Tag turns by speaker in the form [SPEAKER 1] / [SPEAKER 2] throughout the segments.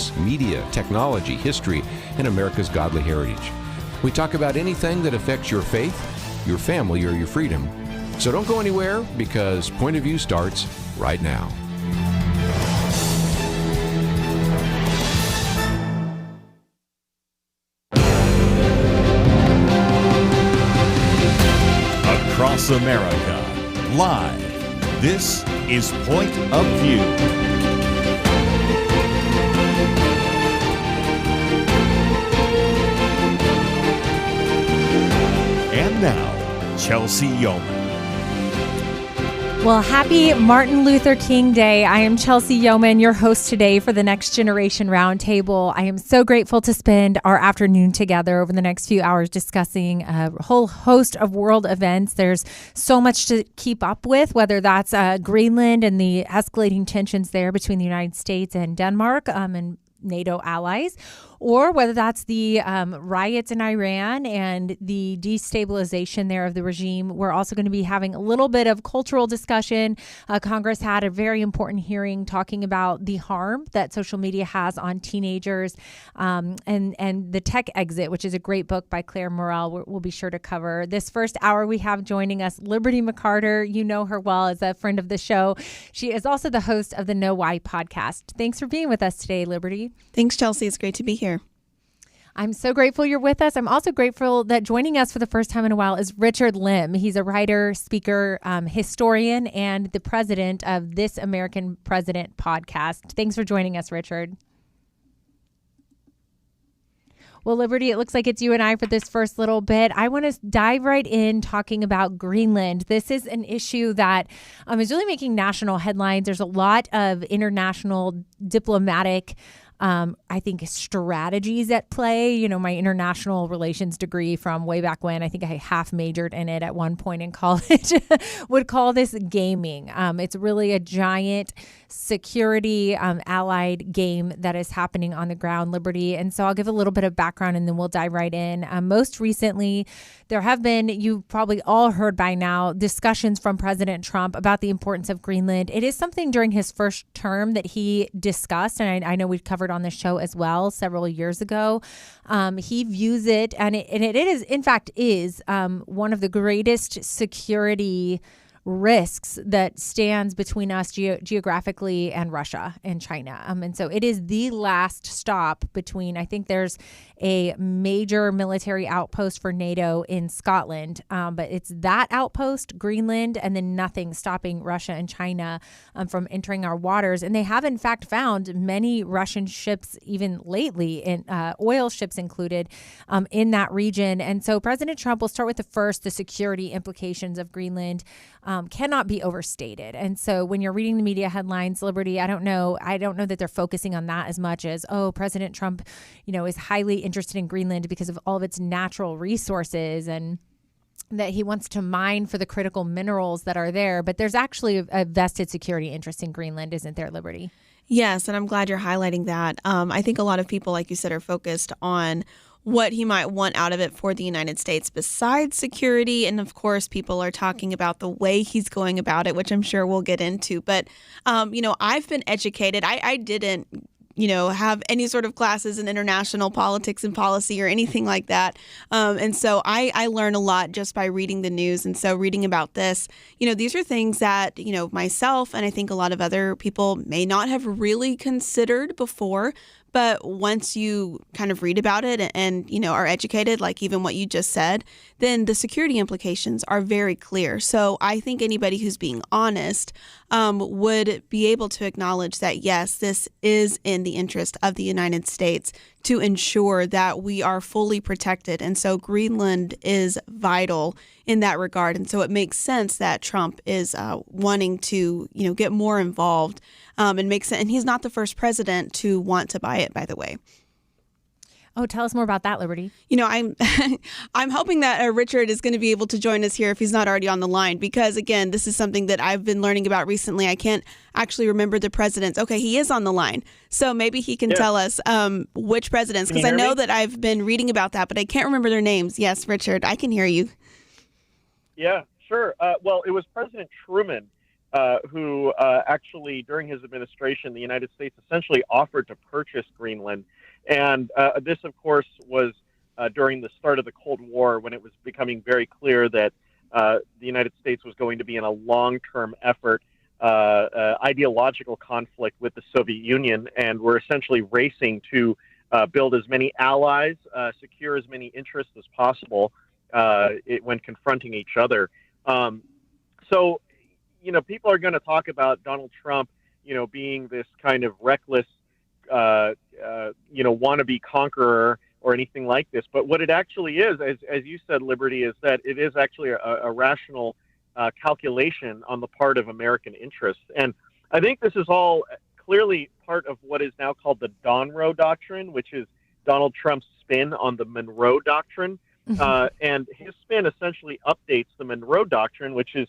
[SPEAKER 1] science, media, technology, history, and America's godly heritage. We talk about anything that affects your faith, your family, or your freedom. So don't go anywhere, because Point of View starts right now.
[SPEAKER 2] Across America, live, this is Point of View. And now, Chelsey Youman.
[SPEAKER 3] Well, happy Martin Luther King Day. I am Chelsey Youman, your host today for the Next Generation Roundtable. I am so grateful to spend our afternoon together over the next few hours discussing a whole host of world events. There's so much to keep up with, whether that's Greenland and the escalating tensions there between the United States and Denmark and NATO allies, or whether that's the riots in Iran and the destabilization there of the regime. We're also going to be having a little bit of cultural discussion. Congress had a very important hearing talking about the harm that social media has on teenagers, and the Tech Exit, which is a great book by Claire Morrell. We'll be sure to cover. This first hour, we have joining us Liberty McArtor. You know her well as a friend of the show. She is also the host of the Know Why podcast. Thanks for being with us today, Liberty.
[SPEAKER 4] Thanks, Chelsey. It's great to be here.
[SPEAKER 3] I'm so grateful you're with us. I'm also grateful that joining us for the first time in a while is Richard Lim. He's a writer, speaker, historian, and the president of This American President podcast. Thanks for joining us, Richard. Well, Liberty, it looks like it's you and I for this first little bit. I want to dive right in talking about Greenland. This is an issue that is really making national headlines. There's a lot of international diplomatic I think strategies at play. You know, my international relations degree from way back when, I think I half majored in it at one point in college, would call this gaming. It's really a giant security allied game that is happening on the ground, Liberty. And so I'll give a little bit of background and then we'll dive right in. Most recently, there have been, you've probably all heard by now, discussions from President Trump about the importance of Greenland. It is something during his first term that he discussed, and I know we've covered on the show as well several years ago. He views it, and it is, in fact, is one of the greatest security risks that stands between us geographically and Russia and China. And so it is the last stop between, I think there's a major military outpost for NATO in Scotland, but it's that outpost, Greenland, and then nothing stopping Russia and China from entering our waters. And they have, in fact, found many Russian ships, even lately, in oil ships included, in that region. And so President Trump will start with the security implications of Greenland. Cannot be overstated. And so when you're reading the media headlines, Liberty, I don't know that they're focusing on that as much as, President Trump, is highly interested in Greenland because of all of its natural resources and that he wants to mine for the critical minerals that are there. But there's actually a vested security interest in Greenland, isn't there, Liberty?
[SPEAKER 4] Yes, and I'm glad you're highlighting that. I think a lot of people, like you said, are focused on what he might want out of it for the United States besides security. And of course, people are talking about the way he's going about it, which I'm sure we'll get into. But, I've been educated. I didn't, have any sort of classes in international politics and policy or anything like that. And so I learn a lot just by reading the news. And so reading about this, these are things that, myself and I think a lot of other people may not have really considered before. But once you kind of read about it and, are educated, like even what you just said, then the security implications are very clear. So I think anybody who's being honest would be able to acknowledge that, yes, this is in the interest of the United States to ensure that we are fully protected. And so Greenland is vital in that regard. And so it makes sense that Trump is wanting to, get more involved and make sense. And he's not the first president to want to buy it, by the way.
[SPEAKER 3] Oh, tell us more about that, Liberty.
[SPEAKER 4] I'm I'm hoping that Richard is going to be able to join us here if he's not already on the line, because, again, this is something that I've been learning about recently. I can't actually remember the presidents. Okay, he is on the line. So maybe he can tell us which presidents, because I know that I've been reading about that, but I can't remember their names. Yes, Richard, I can hear you.
[SPEAKER 5] Yeah, sure. Well, it was President Truman who actually, during his administration, the United States essentially offered to purchase Greenland. And this, of course, was during the start of the Cold War, when it was becoming very clear that the United States was going to be in a long-term effort, ideological conflict with the Soviet Union, and we're essentially racing to build as many allies, secure as many interests as possible when confronting each other. So, people are going to talk about Donald Trump, being this kind of reckless, wannabe conqueror or anything like this. But what it actually is, as you said, Liberty, is that it is actually a rational calculation on the part of American interests. And I think this is all clearly part of what is now called the Donroe Doctrine, which is Donald Trump's spin on the Monroe Doctrine. And his spin essentially updates the Monroe Doctrine, which is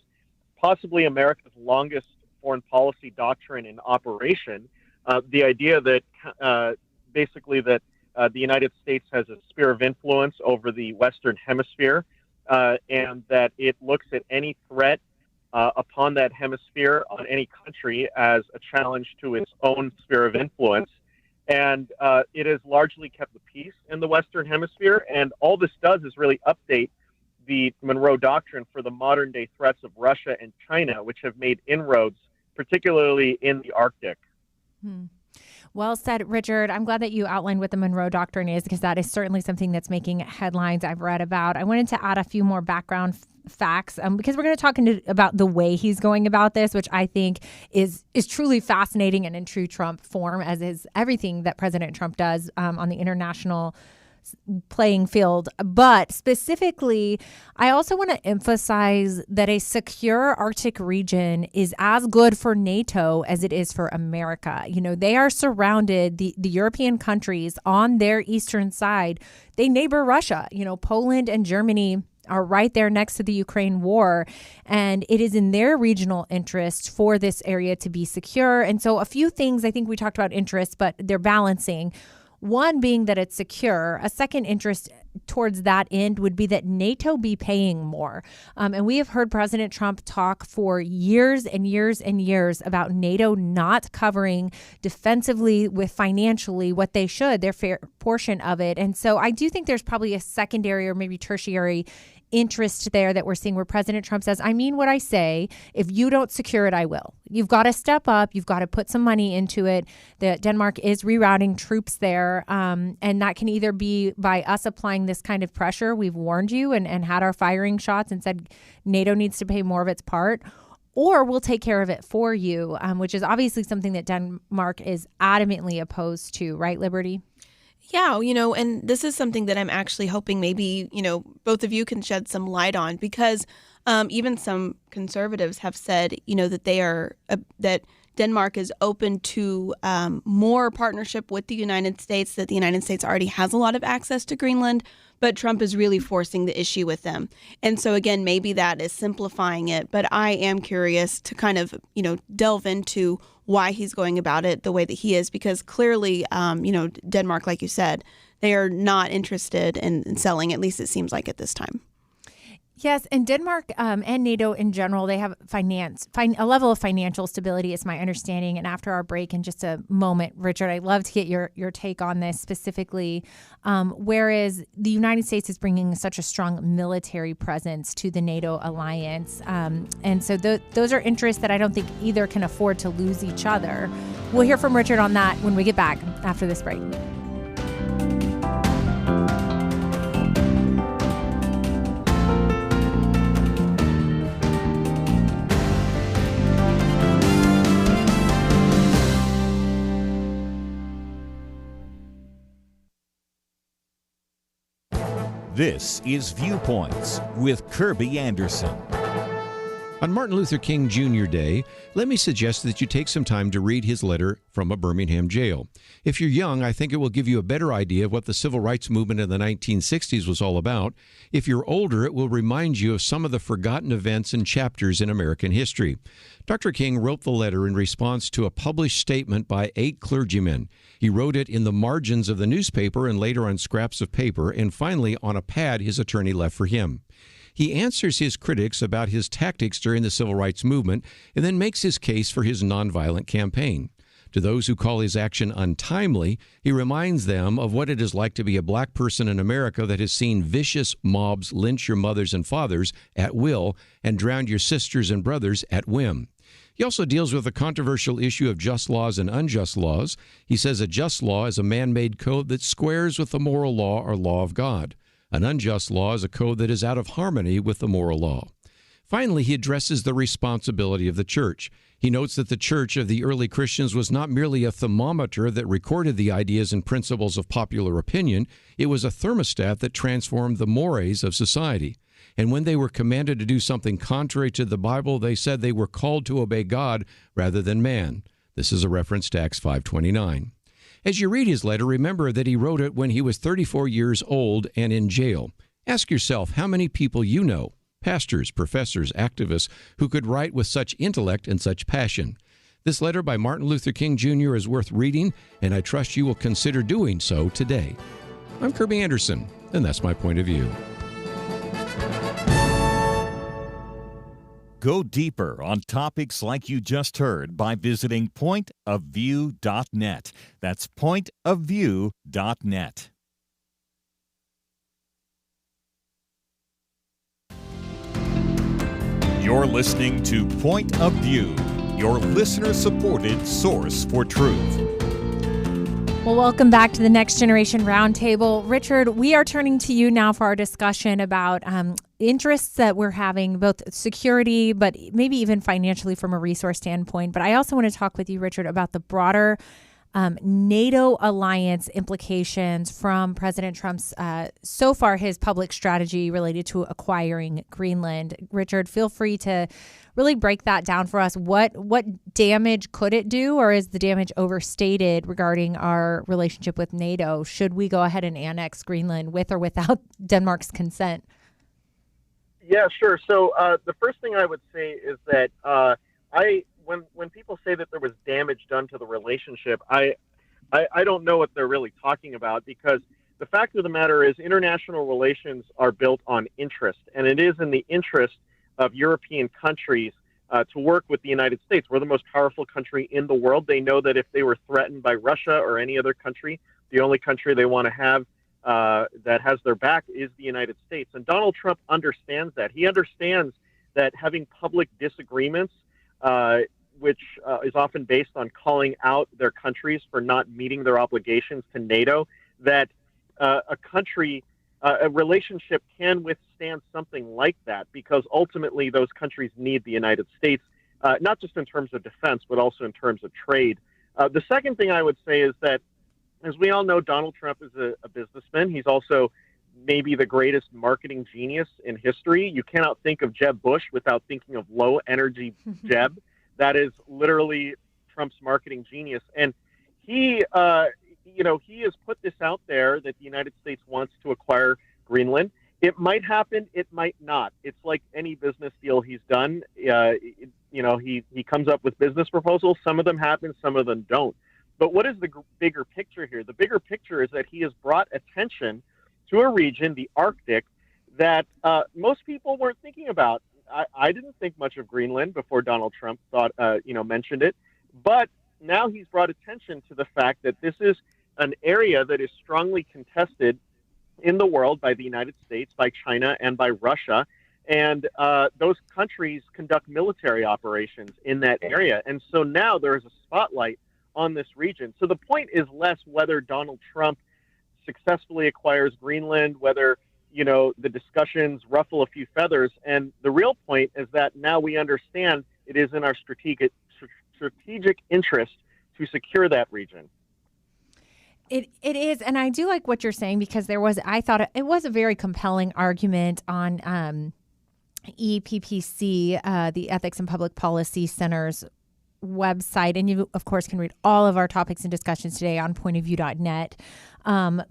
[SPEAKER 5] possibly America's longest foreign policy doctrine in operation. The idea that basically that the United States has a sphere of influence over the Western Hemisphere, and that it looks at any threat upon that hemisphere, on any country, as a challenge to its own sphere of influence. And it has largely kept the peace in the Western Hemisphere. And all this does is really update the Monroe Doctrine for the modern day threats of Russia and China, which have made inroads, particularly in the Arctic.
[SPEAKER 3] Well said, Richard. I'm glad that you outlined what the Monroe Doctrine is, because that is certainly something that's making headlines I've read about. I wanted to add a few more background facts because we're going to talk about the way he's going about this, which I think is truly fascinating and in true Trump form, as is everything that President Trump does on the international playing field. But specifically, I also want to emphasize that a secure Arctic region is as good for NATO as it is for America. They are surrounded, the European countries on their eastern side, they neighbor Russia. Poland and Germany are right there next to the Ukraine war, and it is in their regional interest for this area to be secure. And so a few things, I think we talked about interests, but they're balancing. One being that it's secure. A second interest towards that end would be that NATO be paying more. And we have heard President Trump talk for years and years and years about NATO not covering defensively with financially what they should, their fair portion of it. And so I do think there's probably a secondary or maybe tertiary interest there that we're seeing, where President Trump says, I mean what I say. If you don't secure it, I will. You've got to step up. You've got to put some money into it. Denmark is rerouting troops there. And that can either be by us applying this kind of pressure. We've warned you and had our firing shots and said NATO needs to pay more of its part, or we'll take care of it for you, which is obviously something that Denmark is adamantly opposed to, right, Liberty?
[SPEAKER 4] Yeah, and this is something that I'm actually hoping maybe, both of you can shed some light on, because even some conservatives have said, that they are that Denmark is open to more partnership with the United States, that the United States already has a lot of access to Greenland, but Trump is really forcing the issue with them. And so, again, maybe that is simplifying it. But I am curious to kind of, delve into why he's going about it the way that he is, because clearly, Denmark, like you said, they are not interested in selling, at least it seems like at this time.
[SPEAKER 3] Yes, and Denmark and NATO in general, they have a level of financial stability, is my understanding. And after our break in just a moment, Richard, I'd love to get your take on this specifically. Whereas the United States is bringing such a strong military presence to the NATO alliance. And so those are interests that I don't think either can afford to lose each other. We'll hear from Richard on that when we get back after this break.
[SPEAKER 2] This is Viewpoints with Kirby Anderson.
[SPEAKER 1] On Martin Luther King Jr. Day, let me suggest that you take some time to read his letter from a Birmingham jail. If you're young, I think it will give you a better idea of what the civil rights movement in the 1960s was all about. If you're older, it will remind you of some of the forgotten events and chapters in American history. Dr. King wrote the letter in response to a published statement by 8 clergymen. He wrote it in the margins of the newspaper and later on scraps of paper and finally on a pad his attorney left for him. He answers his critics about his tactics during the civil rights movement and then makes his case for his nonviolent campaign. To those who call his action untimely, he reminds them of what it is like to be a black person in America that has seen vicious mobs lynch your mothers and fathers at will and drown your sisters and brothers at whim. He also deals with the controversial issue of just laws and unjust laws. He says a just law is a man-made code that squares with the moral law or law of God. An unjust law is a code that is out of harmony with the moral law. Finally, he addresses the responsibility of the church. He notes that the church of the early Christians was not merely a thermometer that recorded the ideas and principles of popular opinion. It was a thermostat that transformed the mores of society. And when they were commanded to do something contrary to the Bible, they said they were called to obey God rather than man. This is a reference to Acts 5:29. As you read his letter, remember that he wrote it when he was 34 years old and in jail. Ask yourself how many people you know, pastors, professors, activists, who could write with such intellect and such passion. This letter by Martin Luther King Jr. is worth reading, and I trust you will consider doing so today. I'm Kirby Anderson, and that's my point of view.
[SPEAKER 2] Go deeper on topics like you just heard by visiting pointofview.net. That's pointofview.net. You're listening to Point of View, your listener-supported source for truth.
[SPEAKER 3] Well, welcome back to the Next Generation Roundtable. Richard, we are turning to you now for our discussion about interests that we're having, both security, but maybe even financially from a resource standpoint. But I also want to talk with you, Richard, about the broader NATO alliance implications from President Trump's, so far, his public strategy related to acquiring Greenland. Richard, feel free to really break that down for us. What damage could it do, or is the damage overstated regarding our relationship with NATO? Should we go ahead and annex Greenland with or without Denmark's consent?
[SPEAKER 5] Yeah, sure. So the first thing I would say is that when people say that there was damage done to the relationship, I don't know what they're really talking about, because the fact of the matter is international relations are built on interest, and it is in the interest of European countries to work with the United States. We're the most powerful country in the world. They know that if they were threatened by Russia or any other country, the only country they want to have that has their back is the United States. And Donald Trump understands that. He understands that having public disagreements, which is often based on calling out their countries for not meeting their obligations to NATO, that a relationship can withstand something like that, because ultimately those countries need the United States, not just in terms of defense, but also in terms of trade. The second thing I would say is that, as we all know, Donald Trump is a businessman. He's also maybe the greatest marketing genius in history. You cannot think of Jeb Bush without thinking of low energy Jeb. That is literally Trump's marketing genius. And he has put this out there that the United States wants to acquire Greenland. It might happen. It might not. It's like any business deal he's done. He comes up with business proposals. Some of them happen, some of them don't. But what is the bigger picture here? The bigger picture is that he has brought attention to a region, the Arctic, that most people weren't thinking about. I didn't think much of Greenland before Donald Trump mentioned it, but now he's brought attention to the fact that this is an area that is strongly contested in the world by the United States, by China, and by Russia, and those countries conduct military operations in that area, and so now there is a spotlight on this region. So the point is less whether Donald Trump successfully acquires Greenland, whether the discussions ruffle a few feathers. And the real point is that now we understand it is in our strategic interest to secure that region.
[SPEAKER 3] It is. And I do like what you're saying, because I thought it was a very compelling argument on EPPC, the Ethics and Public Policy Center's website. And you, of course, can read all of our topics and discussions today on pointofview.net.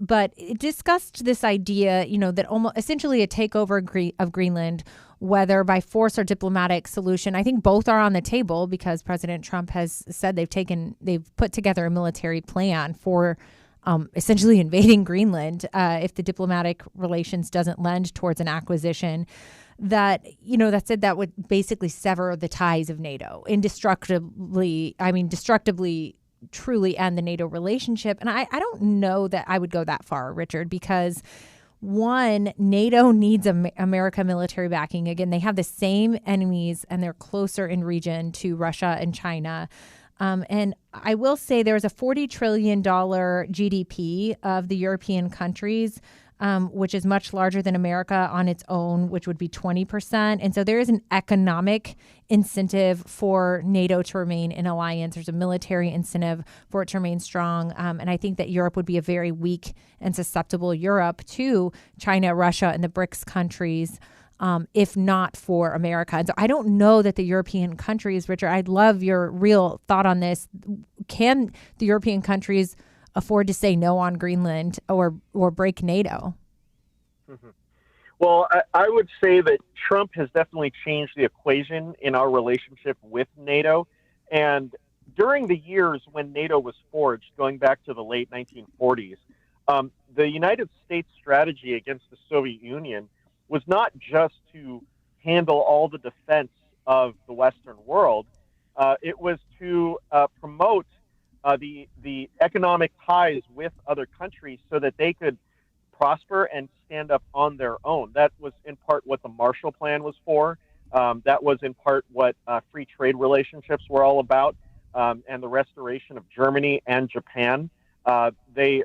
[SPEAKER 3] But it discussed this idea, that almost essentially a takeover of Greenland, whether by force or diplomatic solution. I think both are on the table, because President Trump has said they've put together a military plan for essentially invading Greenland if the diplomatic relations doesn't lend towards an acquisition. that said that would basically sever the ties of NATO destructively, truly end the NATO relationship. And I don't know that I would go that far, Richard, because one, NATO needs America military backing. Again, they have the same enemies and they're closer in region to Russia and China. And I will say there's a $40 trillion GDP of the European countries, which is much larger than America on its own, which would be 20%. And so there is an economic incentive for NATO to remain in alliance. There's a military incentive for it to remain strong. And I think that Europe would be a very weak and susceptible Europe to China, Russia, and the BRICS countries, if not for America. And so I don't know that the European countries, Richard, I'd love your real thought on this. Can the European countries afford to say no on Greenland or break NATO?
[SPEAKER 5] Mm-hmm. Well, I would say that Trump has definitely changed the equation in our relationship with NATO. And during the years when NATO was forged, going back to the late 1940s, the United States strategy against the Soviet Union was not just to handle all the defense of the Western world. It was to promote the economic ties with other countries so that they could prosper and stand up on their own. That was in part what the Marshall Plan was for. That was in part what free trade relationships were all about, and the restoration of Germany and Japan. They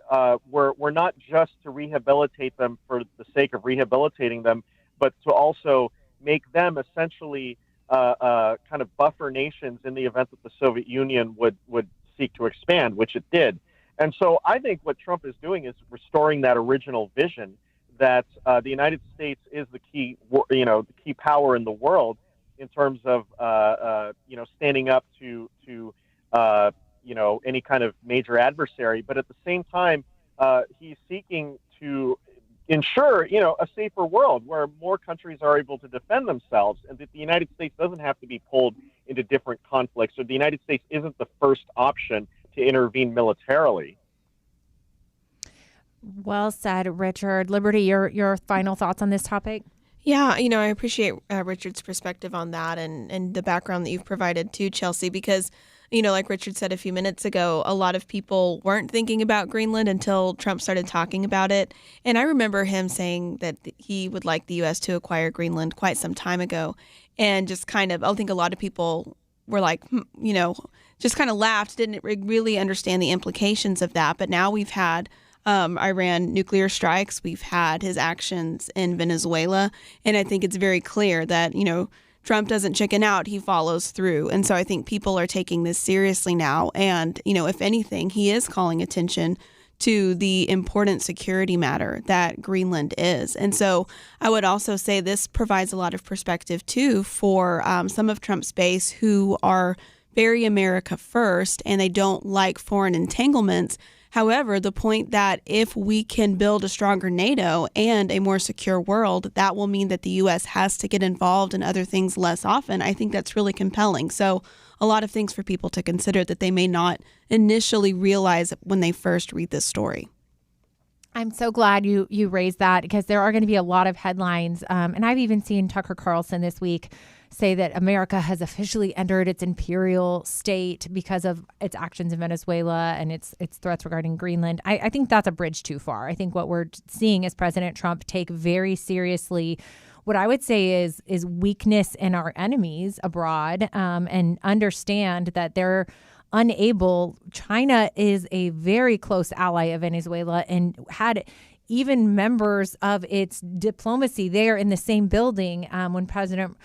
[SPEAKER 5] were not just to rehabilitate them for the sake of rehabilitating them, but to also make them essentially kind of buffer nations in the event that the Soviet Union would seek to expand, which it did. And so I think what Trump is doing is restoring that original vision that the United States is the key power in the world in terms of standing up to any kind of major adversary. But at the same time, he's seeking to ensure a safer world where more countries are able to defend themselves, and that the United States doesn't have to be pulled into different conflicts, or the United States isn't the first option to intervene militarily.
[SPEAKER 3] Well said, Richard. Liberty, your final thoughts on this topic?
[SPEAKER 4] Yeah, I appreciate Richard's perspective on that and the background that you've provided too, Chelsey, because, like Richard said a few minutes ago, a lot of people weren't thinking about Greenland until Trump started talking about it. And I remember him saying that he would like the U.S. to acquire Greenland quite some time ago. And just kind of, I think a lot of people were like, just kind of laughed, didn't really understand the implications of that. But now we've had Iran nuclear strikes. We've had his actions in Venezuela. And I think it's very clear that, Trump doesn't chicken out. He follows through. And so I think people are taking this seriously now. And, if anything, he is calling attention to the important security matter that Greenland is. And so I would also say this provides a lot of perspective, too, for some of Trump's base who are very America first and they don't like foreign entanglements. However, the point that if we can build a stronger NATO and a more secure world, that will mean that the U.S. has to get involved in other things less often. I think that's really compelling. So a lot of things for people to consider that they may not initially realize when they first read this story.
[SPEAKER 3] I'm so glad you raised that, because there are going to be a lot of headlines. And I've even seen Tucker Carlson this week say that America has officially entered its imperial state because of its actions in Venezuela and its threats regarding Greenland. I think that's a bridge too far. I think what we're seeing is President Trump take very seriously what I would say is weakness in our enemies abroad, and understand that they're unable. China is a very close ally of Venezuela and had even members of its diplomacy there in the same building when President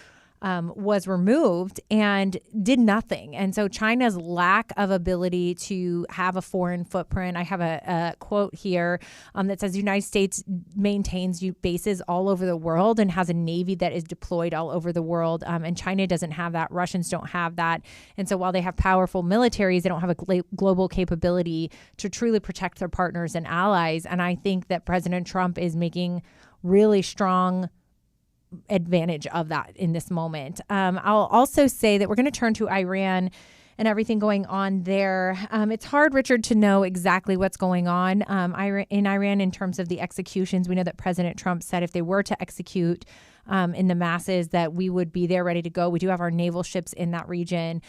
[SPEAKER 3] was removed, and did nothing. And so China's lack of ability to have a foreign footprint. I have a quote here that says the United States maintains bases all over the world and has a navy that is deployed all over the world. And China doesn't have that. Russians don't have that. And so while they have powerful militaries, they don't have a global capability to truly protect their partners and allies. And I think that President Trump is making really strong advantage of that in this moment. I'll also say that we're going to turn to Iran and everything going on there. It's hard, Richard, to know exactly what's going on in Iran in terms of the executions. We know that President Trump said if they were to execute in the masses, that we would be there ready to go. We do have our naval ships in that region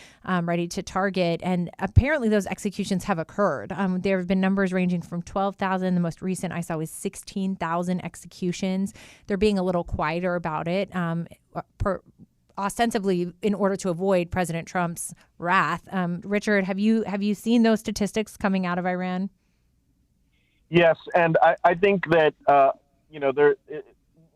[SPEAKER 3] ready to target. And apparently those executions have occurred. There have been numbers ranging from 12,000. The most recent I saw was 16,000 executions. They're being a little quieter about it, ostensibly in order to avoid President Trump's wrath. Richard, have you seen those statistics coming out of Iran?
[SPEAKER 5] Yes, and I think that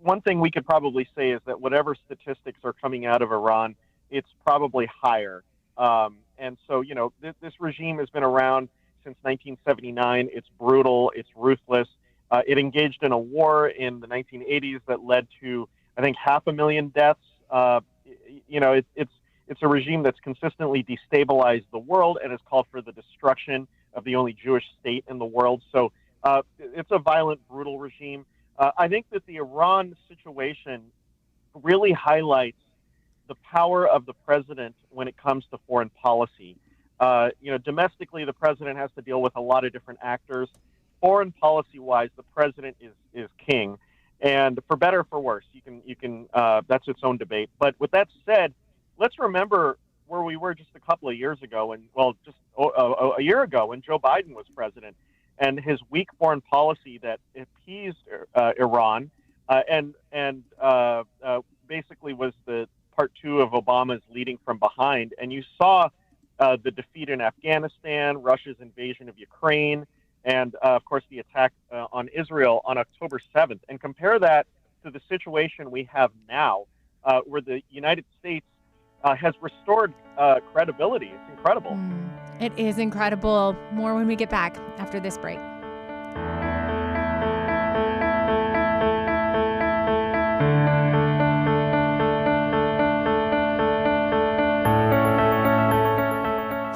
[SPEAKER 5] one thing we could probably say is that whatever statistics are coming out of Iran, it's probably higher. And so, this regime has been around since 1979. It's brutal. It's ruthless. It engaged in a war in the 1980s that led to, I think, 500,000 deaths. It's a regime that's consistently destabilized the world and has called for the destruction of the only Jewish state in the world. So it's a violent, brutal regime. I think that the Iran situation really highlights the power of the president when it comes to foreign policy. Domestically, the president has to deal with a lot of different actors. Foreign policy-wise, the president is king, and for better or for worse, you can that's its own debate. But with that said, let's remember where we were just a couple of years ago, just a year ago when Joe Biden was president, and his weak foreign policy that appeased Iran, and basically was the part two of Obama's leading from behind. And you saw the defeat in Afghanistan, Russia's invasion of Ukraine, and of course the attack on Israel on October 7th. And compare that to the situation we have now, where the United States has restored credibility. It's incredible.
[SPEAKER 3] It is incredible. More when we get back after this break.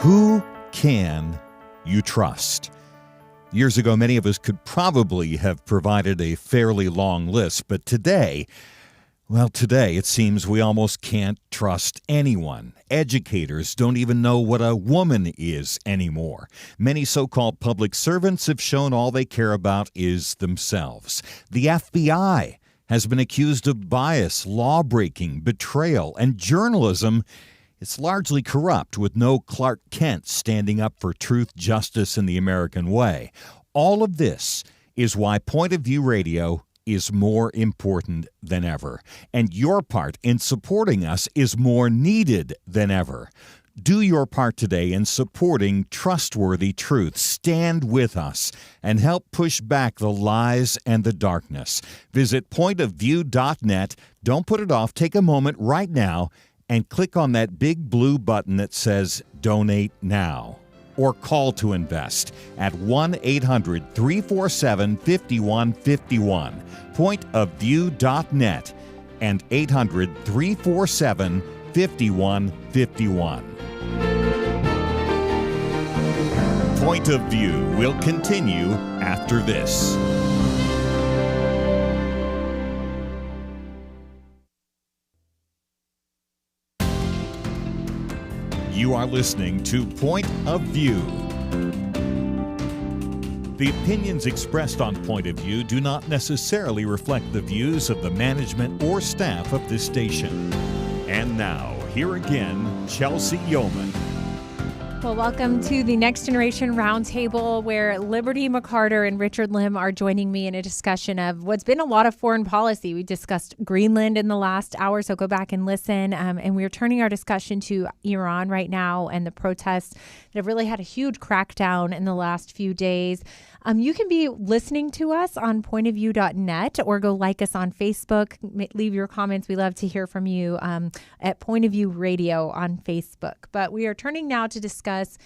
[SPEAKER 2] Who can you trust? Years ago, many of us could probably have provided a fairly long list, but today it seems we almost can't trust anyone. Educators don't even know what a woman is anymore. Many so-called public servants have shown all they care about is themselves. The FBI has been accused of bias, law-breaking, betrayal, and journalism. It's largely corrupt, with no Clark Kent standing up for truth, justice, and the American way. All of this is why Point of View Radio is more important than ever, and your part in supporting us is more needed than ever. Do your part today in supporting trustworthy truth. Stand with us and help push back the lies and the darkness. Visit pointofview.net. Don't put it off. Take a moment right now and click on that big blue button that says Donate Now. Or call to invest at 1-800-347-5151. Pointofview.net and 800-347-5151. Point of View will continue after this. You are listening to Point of View. The opinions expressed on Point of View do not necessarily reflect the views of the management or staff of this station. And now, here again, Chelsey Youman.
[SPEAKER 3] Well, welcome to the Next Generation Roundtable, where Liberty McArtor and Richard Lim are joining me in a discussion of what's been a lot of foreign policy. We discussed Greenland in the last hour, so go back and listen. And we're turning our discussion to Iran right now and the protests that have really had a huge crackdown in the last few days. You can be listening to us on pointofview.net or go like us on Facebook. Leave your comments. We love to hear from you at Point of View Radio on Facebook. But we are turning now to discuss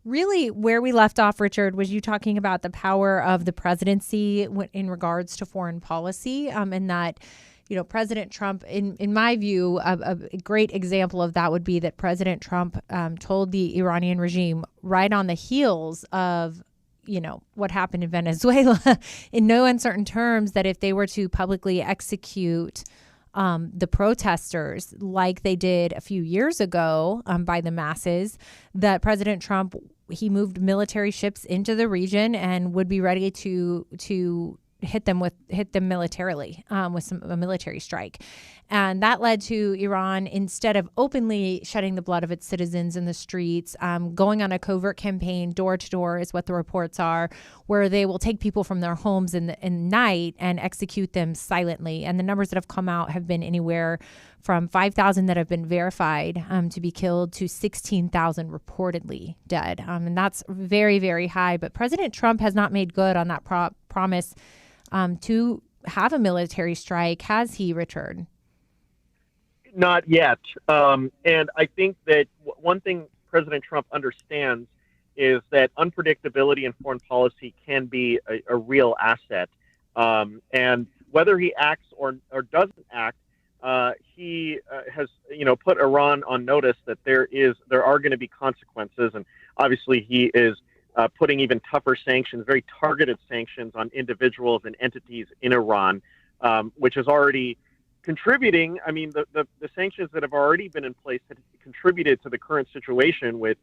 [SPEAKER 3] really where we left off, Richard, was you talking about the power of the presidency in regards to foreign policy, and that, President Trump, in my view, a great example of that would be that President Trump told the Iranian regime right on the heels of what happened in Venezuela in no uncertain terms that if they were to publicly execute the protesters like they did a few years ago by the masses, that President Trump, he moved military ships into the region and would be ready to hit them militarily with a military strike. And that led to Iran, instead of openly shedding the blood of its citizens in the streets, going on a covert campaign door to door is what the reports are, where they will take people from their homes in night and execute them silently. And the numbers that have come out have been anywhere from 5,000 that have been verified to be killed to 16,000 reportedly dead. And that's very, very high. But President Trump has not made good on that promise to have a military strike, has he, Richard?
[SPEAKER 5] Not yet. And I think that one thing President Trump understands is that unpredictability in foreign policy can be a real asset. And whether he acts or doesn't act, he has put Iran on notice that there are going to be consequences, and obviously he is putting even tougher sanctions, very targeted sanctions on individuals and entities in Iran, which is already contributing. I mean, the sanctions that have already been in place have contributed to the current situation with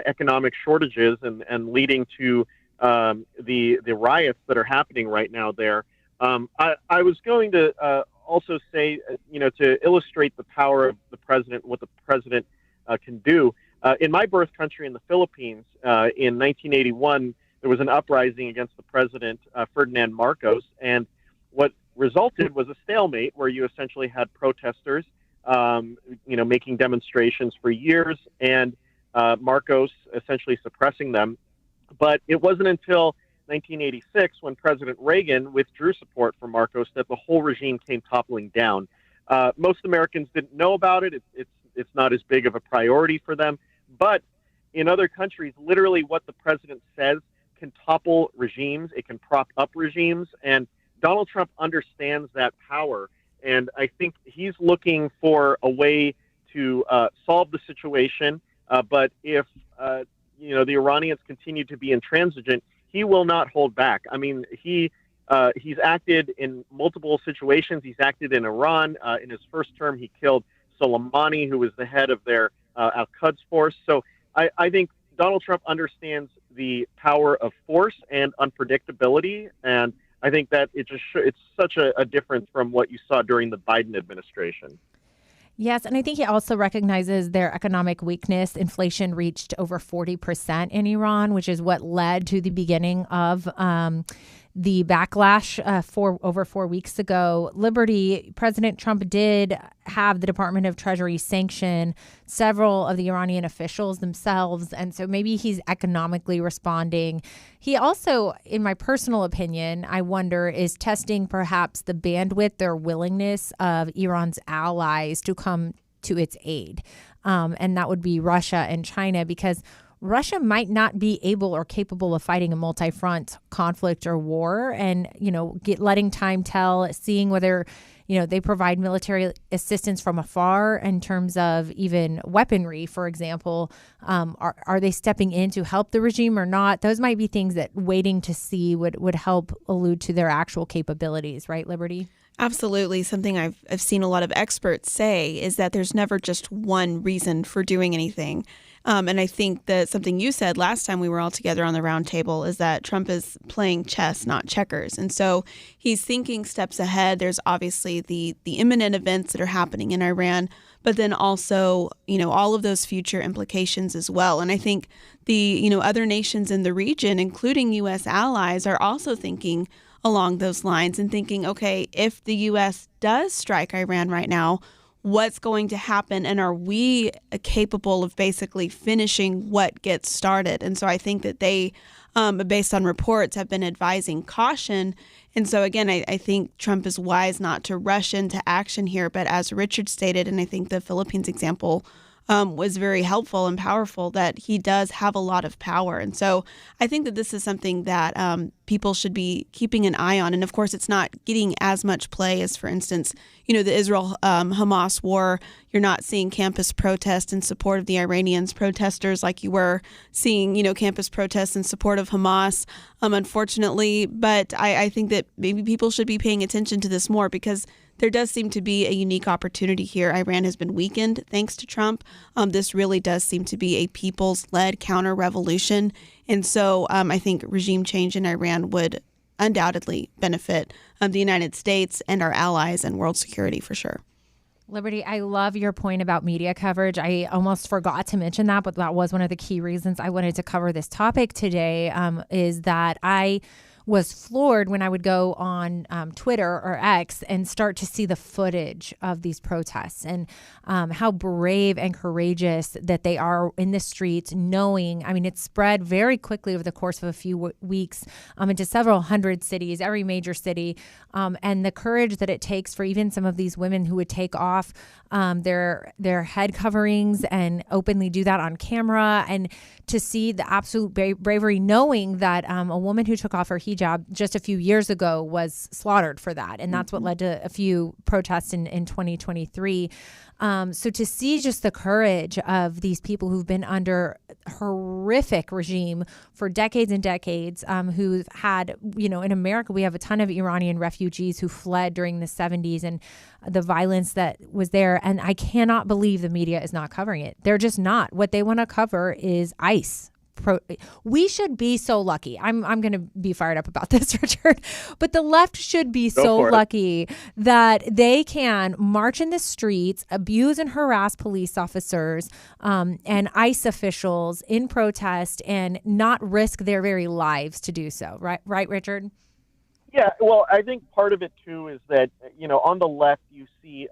[SPEAKER 5] economic shortages and leading to the riots that are happening right now there. I was going to also say, to illustrate the power of the president, what the president can do. In my birth country, in the Philippines, in 1981, there was an uprising against the president, Ferdinand Marcos, and what resulted was a stalemate where you essentially had protesters, making demonstrations for years, and Marcos essentially suppressing them. But it wasn't until 1986, when President Reagan withdrew support for Marcos, that the whole regime came toppling down. Most Americans didn't know about it. It's not as big of a priority for them. But in other countries, literally what the president says can topple regimes. It can prop up regimes. And Donald Trump understands that power. And I think he's looking for a way to solve the situation. But if, the Iranians continue to be intransigent, he will not hold back. I mean, he's acted in multiple situations. He's acted in Iran. In his first term, he killed Soleimani, who was the head of their Al-Quds force. So I think Donald Trump understands the power of force and unpredictability, and I think that it's such a difference from what you saw during the Biden administration.
[SPEAKER 3] Yes, and I think he also recognizes their economic weakness. Inflation reached over 40% in Iran, which is what led to the beginning of the backlash over 4 weeks ago. Liberty, President Trump did have the Department of Treasury sanction several of the Iranian officials themselves, and so maybe he's economically responding. He also, in my personal opinion, I wonder, is testing perhaps the bandwidth or willingness of Iran's allies to come to its aid, and that would be Russia and China, because Russia might not be able or capable of fighting a multi-front conflict or war, and, letting time tell, seeing whether, they provide military assistance from afar in terms of even weaponry, for example. Are they stepping in to help the regime or not? Those might be things that waiting to see would help allude to their actual capabilities, right, Liberty?
[SPEAKER 4] Absolutely. Something I've seen a lot of experts say is that there's never just one reason for doing anything. And I think that something you said last time we were all together on the round table is that Trump is playing chess, not checkers. And so he's thinking steps ahead. There's obviously the imminent events that are happening in Iran, but then also, all of those future implications as well. And I think the, other nations in the region, including U.S. allies, are also thinking along those lines and thinking, okay, if the U.S. does strike Iran right now, what's going to happen, and are we capable of basically finishing what gets started? And so I think that they, based on reports, have been advising caution. And so again, I think Trump is wise not to rush into action here. But as Richard stated, and I think the Philippines example was very helpful and powerful, that he does have a lot of power. And so I think that this is something that people should be keeping an eye on. And of course, it's not getting as much play as, for instance, the Israel-Hamas war. You're not seeing campus protests in support of the Iranians protesters like you were seeing, campus protests in support of Hamas, unfortunately. But I think that maybe people should be paying attention to this more, because there does seem to be a unique opportunity here. Iran has been weakened thanks to Trump. This really does seem to be a people's-led counter-revolution. And so I think regime change in Iran would undoubtedly benefit the United States and our allies and world security for sure.
[SPEAKER 3] Liberty, I love your point about media coverage. I almost forgot to mention that, but that was one of the key reasons I wanted to cover this topic today, is that I was floored when I would go on Twitter or X and start to see the footage of these protests and how brave and courageous that they are in the streets, knowing, I mean, it spread very quickly over the course of a few weeks into several hundred cities, every major city, and the courage that it takes for even some of these women who would take off their head coverings and openly do that on camera, and to see the absolute bravery, knowing that a woman who took off her hijab just a few years ago was slaughtered for that. And that's what led to a few protests in 2023. So to see just the courage of these people who've been under horrific regime for decades and decades, who've had, in America, we have a ton of Iranian refugees who fled during the 70s and the violence that was there. And I cannot believe the media is not covering it. They're just not. What they want to cover is ICE. We should be so lucky. I'm going to be fired up about this, Richard, but the left should be so lucky that they can march in the streets, abuse and harass police officers and ICE officials in protest and not risk their very lives to do so. Right, Richard?
[SPEAKER 5] Yeah, well, I think part of it, too, is that, on the left, you see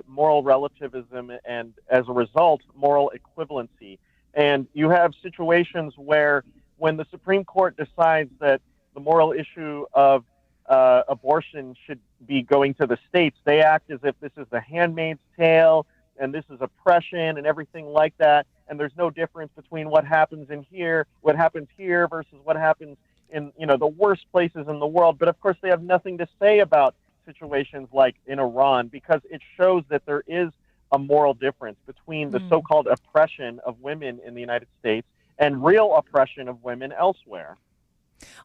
[SPEAKER 5] moral relativism and, as a result, moral equivalency. And you have situations where when the Supreme Court decides that the moral issue of abortion should be going to the states, they act as if this is the Handmaid's Tale and this is oppression and everything like that. And there's no difference between what happens here versus what happens in, the worst places in the world. But of course, they have nothing to say about situations like in Iran, because it shows that there is a moral difference between the so-called oppression of women in the United States and real oppression of women elsewhere.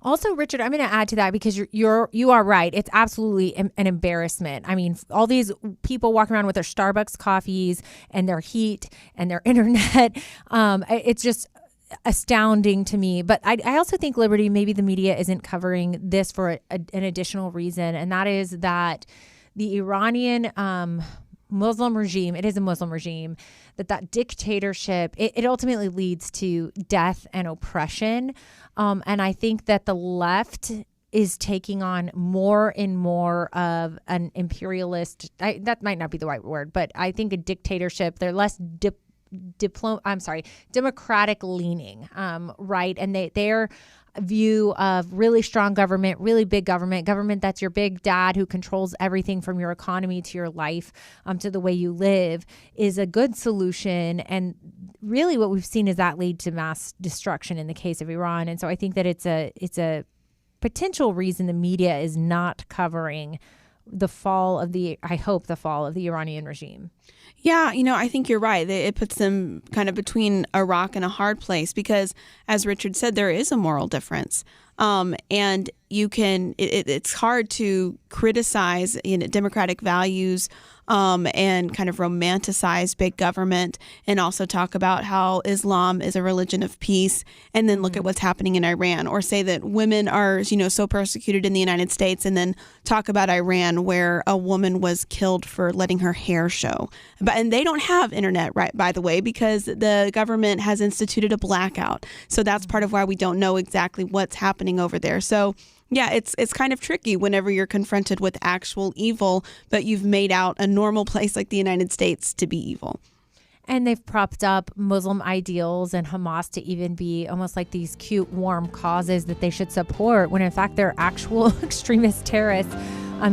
[SPEAKER 3] Also, Richard, I'm going to add to that because you are right. It's absolutely an embarrassment. I mean, all these people walking around with their Starbucks coffees and their heat and their internet. It's just astounding to me. But I also think, Liberty, maybe the media isn't covering this for an additional reason, and that is that the Iranian Muslim regime, it is a Muslim regime, that dictatorship, it ultimately leads to death and oppression. And I think that the left is taking on more and more of an imperialist, that might not be the right word, but I think a dictatorship, they're less democratic leaning, right? And their view of really strong government, really big government that's your big dad who controls everything from your economy to your life, to the way you live, is a good solution. And really what we've seen is that lead to mass destruction in the case of Iran. And so I think that it's a potential reason the media is not covering the fall of the Iranian regime.
[SPEAKER 4] Yeah, I think you're right. It puts them kind of between a rock and a hard place because, as Richard said, there is a moral difference. And it's hard to criticize democratic values and kind of romanticize big government and also talk about how Islam is a religion of peace and then look at what's happening in Iran, or say that women are, so persecuted in the United States and then talk about Iran where a woman was killed for letting her hair show. And they don't have internet, right, by the way, because the government has instituted a blackout. So that's part of why we don't know exactly what's happening over there. So yeah, it's kind of tricky whenever you're confronted with actual evil, but you've made out a normal place like the United States to be evil.
[SPEAKER 3] And they've propped up Muslim ideals and Hamas to even be almost like these cute, warm causes that they should support, when in fact they're actual extremist terrorists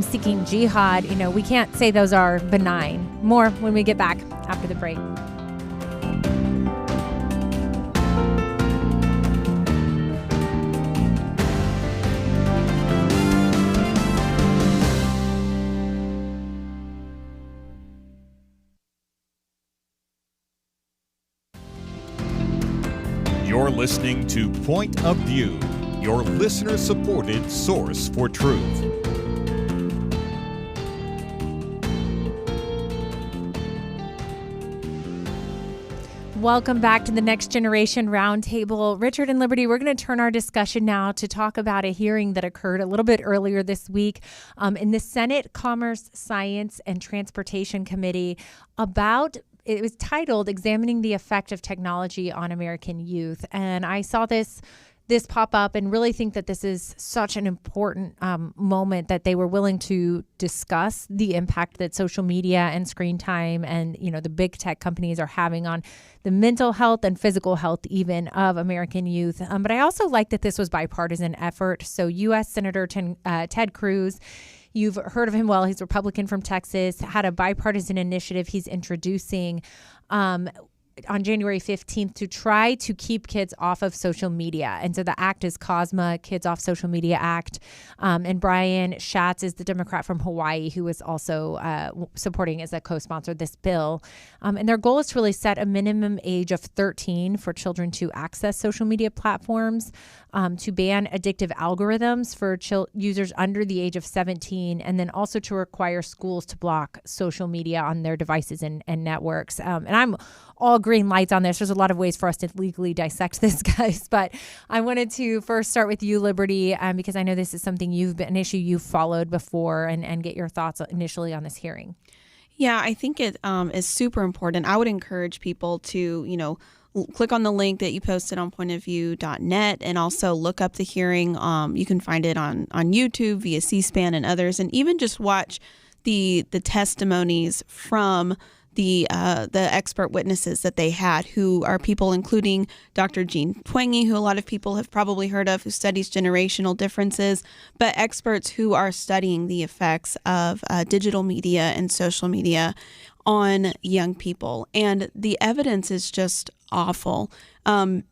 [SPEAKER 3] seeking jihad. We can't say those are benign. More when we get back after the break.
[SPEAKER 2] You're listening to Point of View, your listener-supported source for truth.
[SPEAKER 3] Welcome back to the Next Generation Roundtable. Richard and Liberty, we're going to turn our discussion now to talk about a hearing that occurred a little bit earlier this week in the Senate Commerce, Science, and Transportation Committee it was titled Examining the Effect of Technology on American Youth. And I saw this pop up and really think that this is such an important moment that they were willing to discuss the impact that social media and screen time and, the big tech companies are having on the mental health and physical health even of American youth. But I also like that this was bipartisan effort. So U.S. Senator Ted Cruz, you've heard of him well. He's a Republican from Texas, had a bipartisan initiative he's introducing on January 15th to try to keep kids off of social media. And so the act is COSMA, Kids Off Social Media Act. And Brian Schatz is the Democrat from Hawaii who is also supporting as a co-sponsor this bill. And their goal is to really set a minimum age of 13 for children to access social media platforms, to ban addictive algorithms for users under the age of 17, and then also to require schools to block social media on their devices and networks. And I'm all green lights on this. There's a lot of ways for us to legally dissect this, guys. But I wanted to first start with you, Liberty, because I know this is something an issue you've followed before, and get your thoughts initially on this hearing.
[SPEAKER 4] Yeah, I think it is super important. I would encourage people to, click on the link that you posted on pointofview.net and also look up the hearing. You can find it on YouTube via C-SPAN and others, and even just watch the testimonies from the expert witnesses that they had, who are people including Dr. Jean Twenge, who a lot of people have probably heard of, who studies generational differences, but experts who are studying the effects of digital media and social media on young people. And the evidence is just awful.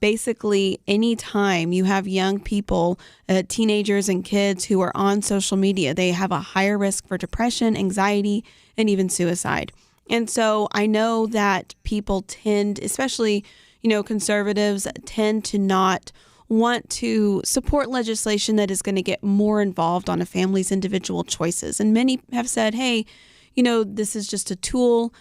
[SPEAKER 4] Basically, anytime you have young people, teenagers and kids who are on social media, they have a higher risk for depression, anxiety, and even suicide. And so I know that people tend, especially, conservatives, tend to not want to support legislation that is going to get more involved on a family's individual choices. And many have said, hey, this is just a tool.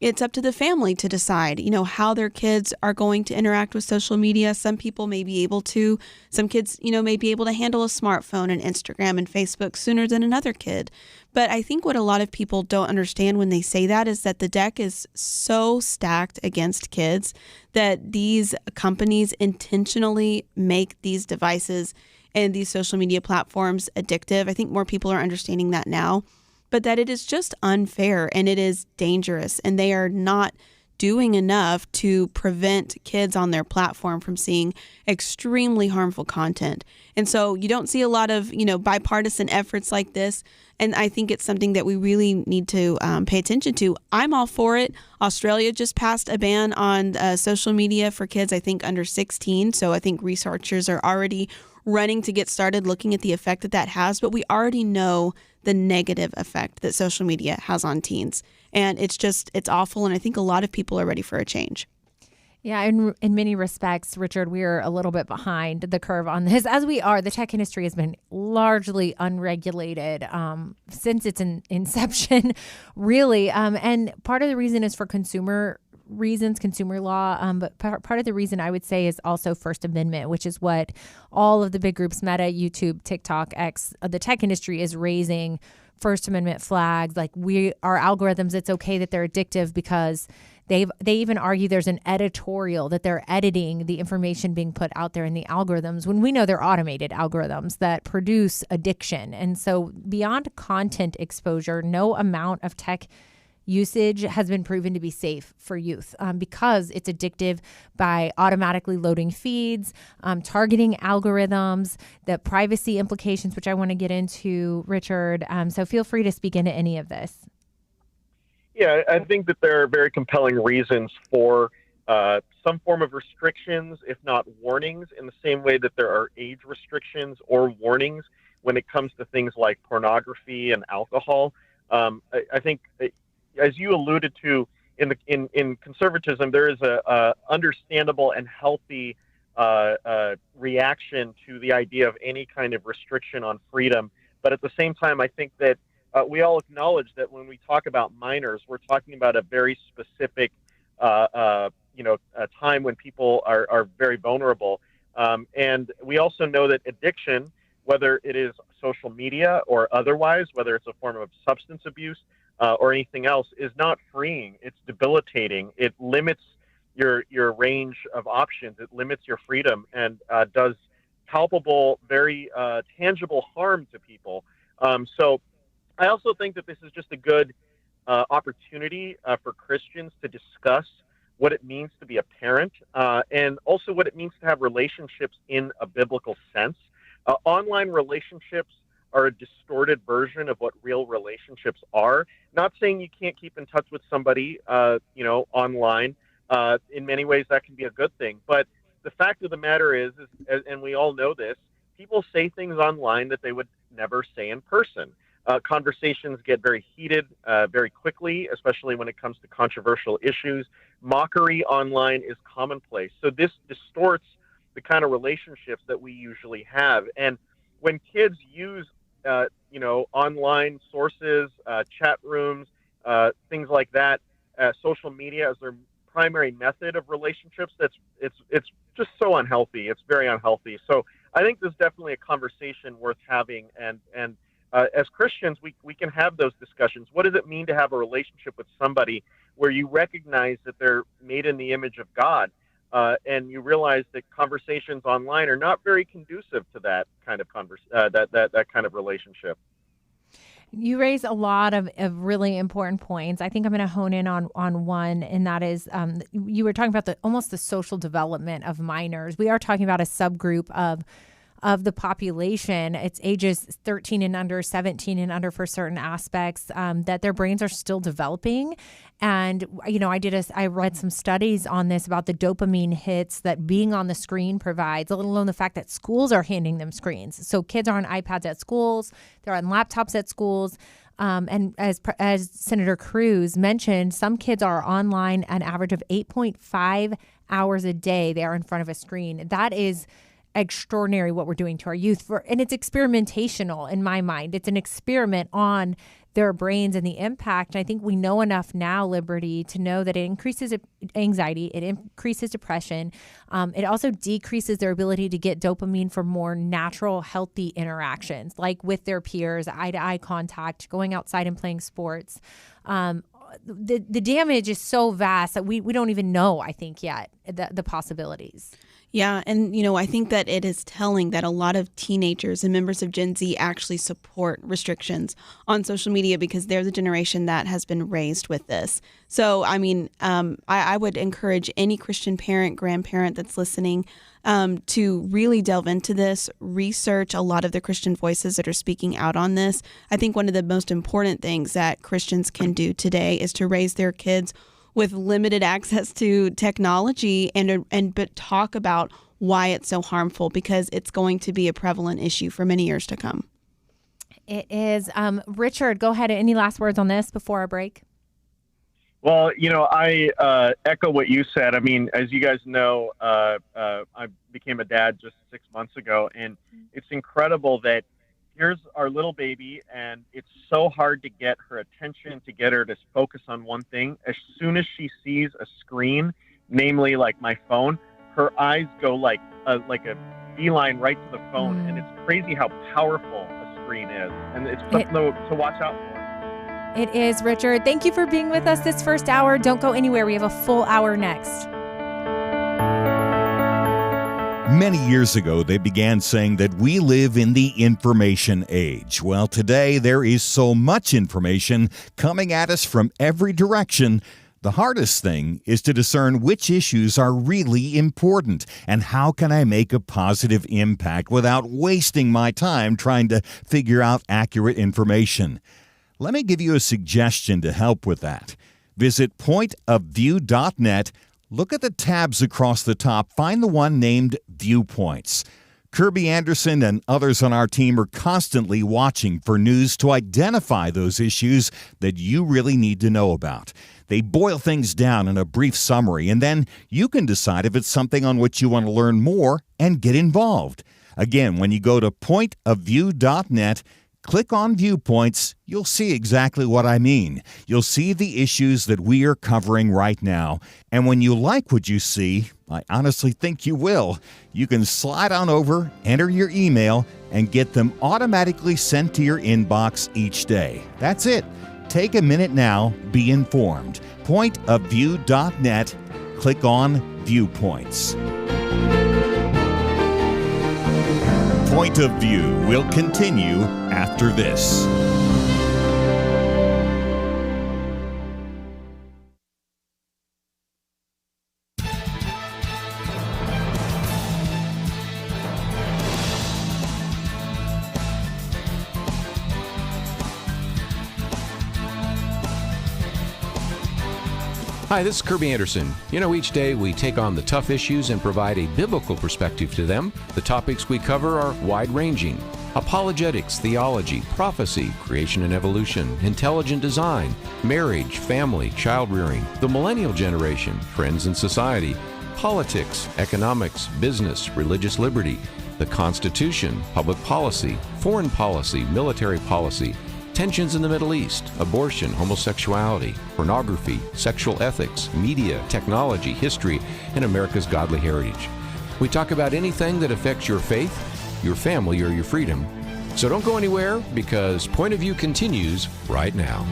[SPEAKER 4] It's up to the family to decide, how their kids are going to interact with social media. Some people may be able to, some kids, may be able to handle a smartphone and Instagram and Facebook sooner than another kid. But I think what a lot of people don't understand when they say that is that the deck is so stacked against kids that these companies intentionally make these devices and these social media platforms addictive. I think more people are understanding that now. But that it is just unfair and it is dangerous, and they are not doing enough to prevent kids on their platform from seeing extremely harmful content. And so you don't see a lot of, bipartisan efforts like this. And I think it's something that we really need to pay attention to. I'm all for it. Australia just passed a ban on social media for kids, I think, under 16. So I think researchers are already running to get started looking at the effect that has. But we already know the negative effect that social media has on teens. And it's awful. And I think a lot of people are ready for a change.
[SPEAKER 3] Yeah, in many respects, Richard, we're a little bit behind the curve on this, as we are. The tech industry has been largely unregulated since its inception, really. And part of the reason is for consumer reasons, consumer law. But part of the reason I would say is also First Amendment, which is what all of the big groups, Meta, YouTube, TikTok, X, the tech industry is raising First Amendment flags. Like our algorithms, it's okay that they're addictive because they even argue there's an editorial that they're editing the information being put out there in the algorithms when we know they're automated algorithms that produce addiction. And so beyond content exposure, no amount of tech usage has been proven to be safe for youth because it's addictive by automatically loading feeds, targeting algorithms, the privacy implications, which I want to get into, Richard. So feel free to speak into any of this.
[SPEAKER 5] Yeah, I think that there are very compelling reasons for some form of restrictions, if not warnings, in the same way that there are age restrictions or warnings when it comes to things like pornography and alcohol. I think, as you alluded to, in conservatism, there is a understandable and healthy reaction to the idea of any kind of restriction on freedom. But at the same time, I think that we all acknowledge that when we talk about minors, we're talking about a very specific a time when people are very vulnerable. And we also know that addiction, whether it is social media or otherwise, whether it's a form of substance abuse or anything else, is not freeing. It's debilitating. It limits your range of options. It limits your freedom and does palpable, very tangible harm to people. So I also think that this is just a good opportunity for Christians to discuss what it means to be a parent and also what it means to have relationships in a biblical sense. Online relationships are a distorted version of what real relationships are. Not saying you can't keep in touch with somebody, online. In many ways, that can be a good thing. But the fact of the matter is, and we all know this, people say things online that they would never say in person. Conversations get very heated very quickly, especially when it comes to controversial issues. Mockery online is commonplace. So this distorts the kind of relationships that we usually have. And when kids use, online sources, chat rooms, things like that, social media as their primary method of relationships, it's just so unhealthy. It's very unhealthy. So I think there's definitely a conversation worth having. And as Christians, we can have those discussions. What does it mean to have a relationship with somebody where you recognize that they're made in the image of God, and you realize that conversations online are not very conducive to that kind of that kind of relationship?
[SPEAKER 3] You raise a lot of really important points. I think I'm going to hone in on one, and that is you were talking about almost the social development of minors. We are talking about a subgroup of the population. It's ages 13 and under, 17 and under for certain aspects, that their brains are still developing. And, I read some studies on this about the dopamine hits that being on the screen provides, let alone the fact that schools are handing them screens. So kids are on iPads at schools, they're on laptops at schools. And as Senator Cruz mentioned, some kids are online an average of 8.5 hours a day. They are in front of a screen. That is extraordinary what we're doing to our youth, and it's experimentational in my mind. It's an experiment on their brains and the impact. I think we know enough now, Liberty, to know that it increases anxiety, it increases depression. It also decreases their ability to get dopamine from more natural, healthy interactions, like with their peers, eye-to-eye contact, going outside and playing sports. The damage is so vast that we don't even know, I think, yet, the possibilities.
[SPEAKER 4] Yeah. And, I think that it is telling that a lot of teenagers and members of Gen Z actually support restrictions on social media because they're the generation that has been raised with this. So, I would encourage any Christian parent, grandparent that's listening to really delve into this, research a lot of the Christian voices that are speaking out on this. I think one of the most important things that Christians can do today is to raise their kids with limited access to technology but talk about why it's so harmful, because it's going to be a prevalent issue for many years to come.
[SPEAKER 3] It is. Richard, go ahead. Any last words on this before our break?
[SPEAKER 5] Well, I echo what you said. I mean, as you guys know, I became a dad just 6 months ago, and it's incredible that here's our little baby, and it's so hard to get her attention, to get her to focus on one thing. As soon as she sees a screen, namely like my phone, her eyes go like a beeline right to the phone, and it's crazy how powerful a screen is, and it's something to watch out for.
[SPEAKER 3] It is, Richard. Thank you for being with us this first hour. Don't go anywhere. We have a full hour next.
[SPEAKER 2] Many years ago, they began saying that we live in the information age. Well, today there is so much information coming at us from every direction. The hardest thing is to discern which issues are really important and how can I make a positive impact without wasting my time trying to figure out accurate information. Let me give you a suggestion to help with that. Visit pointofview.net. Look at the tabs across the top. Find the one named Viewpoints. Kirby Anderson and others on our team are constantly watching for news to identify those issues that you really need to know about. They boil things down in a brief summary, and then you can decide if it's something on which you want to learn more and get involved. Again, when you go to pointofview.net, Click on Viewpoints. You'll see exactly what I mean. You'll see the issues that we are covering right now. And when you like what you see, I honestly think you will, you can slide on over, enter your email, and get them automatically sent to your inbox each day. That's it. Take a minute now. Be informed. Pointofview.net. Click on Viewpoints. Point of View will continue after this.
[SPEAKER 1] Hi, this is Kirby Anderson. Each day we take on the tough issues and provide a biblical perspective to them. The topics we cover are wide-ranging: apologetics, theology, prophecy, creation and evolution, intelligent design, marriage, family, child-rearing, the millennial generation, trends in society, politics, economics, business, religious liberty, the Constitution, public policy, foreign policy, military policy, tensions in the Middle East, abortion, homosexuality, pornography, sexual ethics, media, technology, history, and America's godly heritage. We talk about anything that affects your faith, your family, or your freedom. So don't go anywhere, because Point of View continues right now.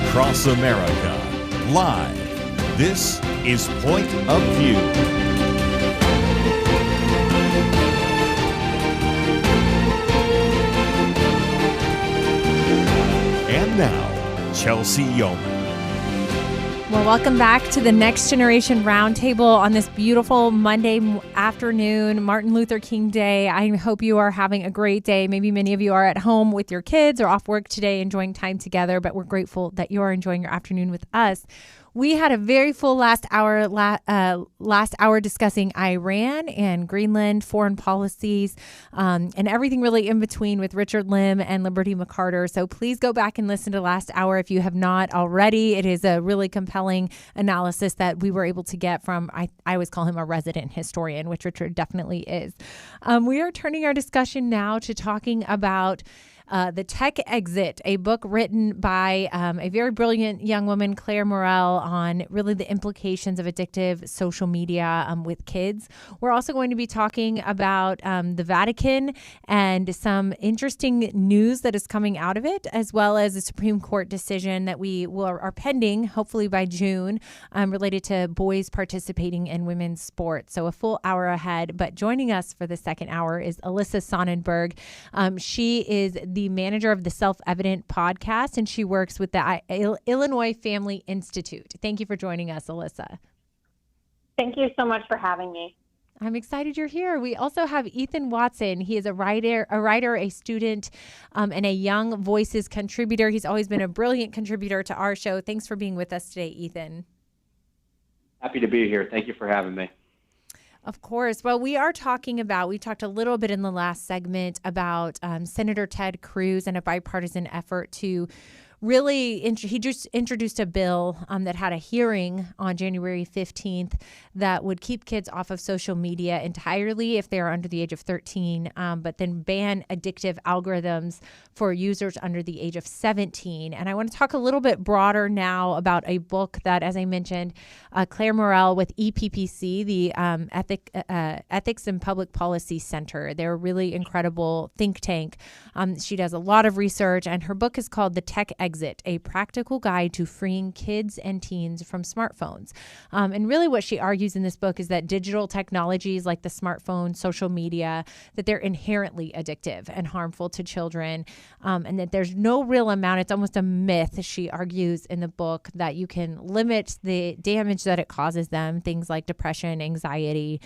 [SPEAKER 2] Across America, live. This is Point of View. And now, Chelsey Youman.
[SPEAKER 3] Well, welcome back to the Next Generation Roundtable on this beautiful Monday afternoon, Martin Luther King Day. I hope you are having a great day. Maybe many of you are at home with your kids or off work today enjoying time together, but we're grateful that you are enjoying your afternoon with us. We had a very full last hour discussing Iran and Greenland, foreign policies, and everything really in between with Richard Lim and Liberty McArtor. So please go back and listen to last hour if you have not already. It is a really compelling analysis that we were able to get from, I always call him a resident historian, which Richard definitely is. We are turning our discussion now to talking about The Tech Exit, a book written by a very brilliant young woman, Claire Morell, on really the implications of addictive social media with kids. We're also going to be talking about the Vatican and some interesting news that is coming out of it, as well as a Supreme Court decision that are pending, hopefully by June, related to boys participating in women's sports. So a full hour ahead. But joining us for the second hour is Alyssa Sonnenburg. She is the manager of the Self-Evident podcast, and she works with the Illinois Family Institute. Thank you for joining us, Alyssa.
[SPEAKER 6] Thank you so much for having me.
[SPEAKER 3] I'm excited you're here. We also have Ethan Watson. He is a writer, a student, and a Young Voices contributor. He's always been a brilliant contributor to our show. Thanks for being with us today, Ethan.
[SPEAKER 7] Happy to be here. Thank you for having me.
[SPEAKER 3] Of course. Well, we talked a little bit in the last segment about Senator Ted Cruz and a bipartisan effort to really, he just introduced a bill that had a hearing on January 15th that would keep kids off of social media entirely if they are under the age of 13, but then ban addictive algorithms for users under the age of 17. And I want to talk a little bit broader now about a book that, as I mentioned, Claire Morell with EPPC, the Ethics and Public Policy Center. They're a really incredible think tank. She does a lot of research, and her book is called The Tech Exit, a practical guide to freeing kids and teens from smartphones. And really what she argues in this book is that digital technologies like the smartphone, social media, that they're inherently addictive and harmful to children, and that there's no real amount. It's almost a myth, she argues in the book, that you can limit the damage that it causes them, things like depression, anxiety,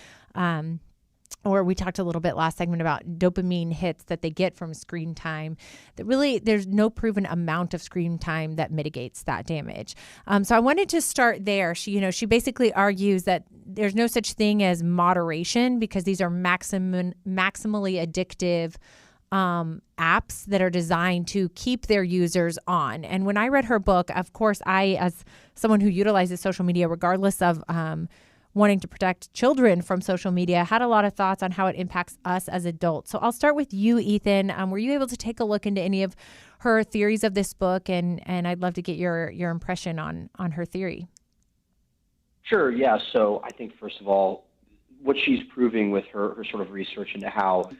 [SPEAKER 3] or we talked a little bit last segment about dopamine hits that they get from screen time, that really there's no proven amount of screen time that mitigates that damage. So I wanted to start there. She basically argues that there's no such thing as moderation because these are maximally addictive apps that are designed to keep their users on. And when I read her book, of course, I, as someone who utilizes social media, regardless of wanting to protect children from social media, had a lot of thoughts on how it impacts us as adults. So I'll start with you, Ethan. Were you able to take a look into any of her theories of this book? And I'd love to get your impression on her theory.
[SPEAKER 7] Sure, yeah. So I think, first of all, what she's proving with her sort of research into how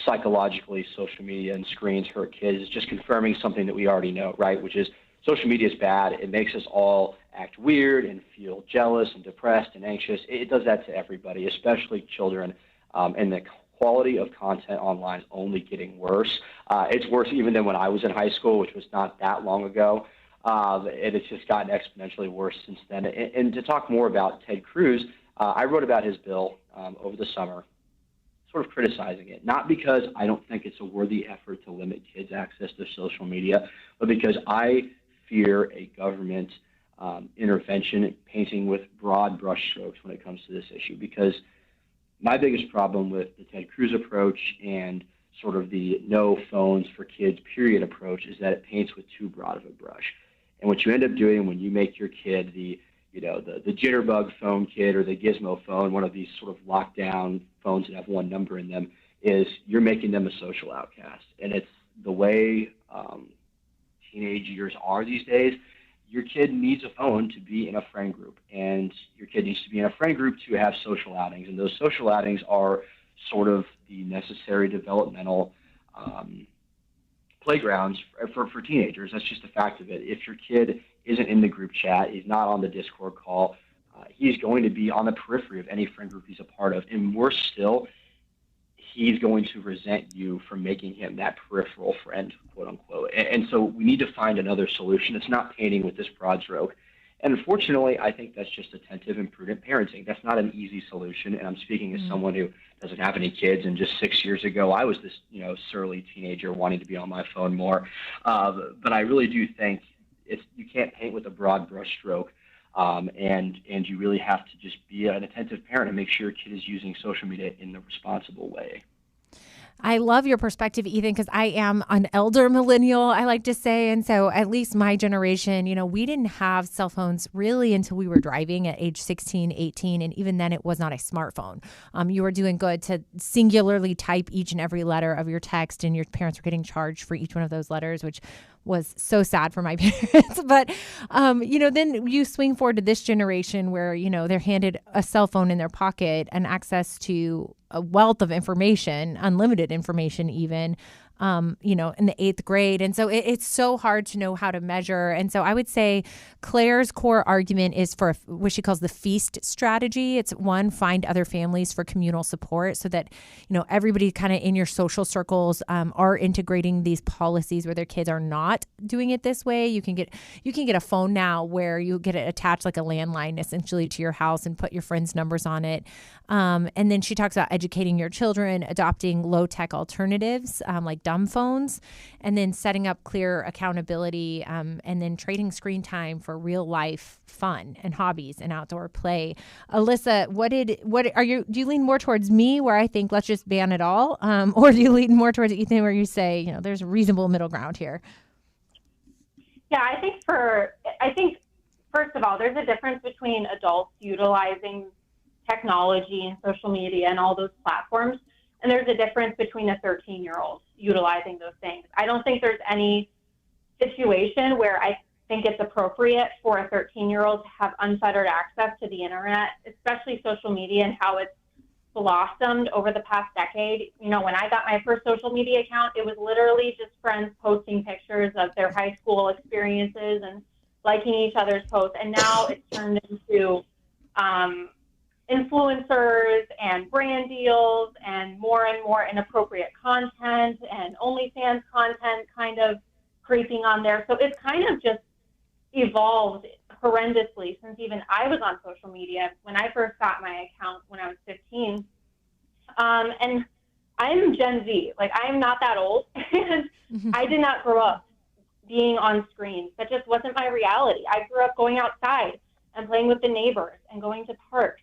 [SPEAKER 7] psychologically social media and screens hurt kids is just confirming something that we already know, right? Which is social media is bad. It makes us all act weird and feel jealous and depressed and anxious. It does that to everybody, especially children. And the quality of content online is only getting worse. It's worse even than when I was in high school, which was not that long ago. And it's just gotten exponentially worse since then. And to talk more about Ted Cruz, I wrote about his bill over the summer, sort of criticizing it, not because I don't think it's a worthy effort to limit kids' access to social media, but because I fear a government intervention painting with broad brushstrokes when it comes to this issue. Because my biggest problem with the Ted Cruz approach and sort of the no phones for kids period approach is that it paints with too broad of a brush. And what you end up doing when you make your kid the jitterbug phone kid or the gizmo phone, one of these sort of lockdown phones that have one number in them, is you're making them a social outcast. And it's the way teenage years are these days. Your kid needs a phone to be in a friend group, and your kid needs to be in a friend group to have social outings. And those social outings are sort of the necessary developmental playgrounds for teenagers. That's just a fact of it. If your kid isn't in the group chat, he's not on the Discord call, he's going to be on the periphery of any friend group he's a part of. And worse still, he's going to resent you for making him that peripheral friend, quote unquote. And so we need to find another solution. It's not painting with this broad stroke. And unfortunately, I think that's just attentive and prudent parenting. That's not an easy solution. And I'm speaking as someone who doesn't have any kids. And just 6 years ago, I was this, surly teenager wanting to be on my phone more. But I really do think you can't paint with a broad brushstroke. And you really have to just be an attentive parent and make sure your kid is using social media in the responsible way.
[SPEAKER 3] I love your perspective, Ethan, because I am an elder millennial, I like to say. And so at least my generation, we didn't have cell phones really until we were driving at age 16, 18. And even then it was not a smartphone. You were doing good to singularly type each and every letter of your text, and your parents were getting charged for each one of those letters, which was so sad for my parents. But, then you swing forward to this generation where, they're handed a cell phone in their pocket and access to a wealth of information, unlimited information even, in the 8th grade. And so it's so hard to know how to measure. And so I would say Claire's core argument is for what she calls the feast strategy. It's one, find other families for communal support so that, everybody kind of in your social circles are integrating these policies where their kids are not doing it this way. You can get a phone now where you get it attached like a landline essentially to your house and put your friends' numbers on it. And then she talks about educating your children, adopting low-tech alternatives like dumb phones, and then setting up clear accountability, and then trading screen time for real life fun and hobbies and outdoor play. Alyssa, do you lean more towards me where I think let's just ban it all? Or do you lean more towards Ethan where you say, there's a reasonable middle ground here?
[SPEAKER 6] Yeah, I think first of all, there's a difference between adults utilizing technology and social media and all those platforms, and there's a difference between a 13-year-old utilizing those things. I don't think there's any situation where I think it's appropriate for a 13-year-old to have unfettered access to the internet, especially social media and how it's blossomed over the past decade. When I got my first social media account, it was literally just friends posting pictures of their high school experiences and liking each other's posts. And now it's turned into influencers and brand deals and more inappropriate content and OnlyFans content kind of creeping on there. So it's kind of just evolved horrendously since even I was on social media when I first got my account when I was 15. And I'm Gen Z. I'm not that old. And I did not grow up being on screens. That just wasn't my reality. I grew up going outside and playing with the neighbors and going to parks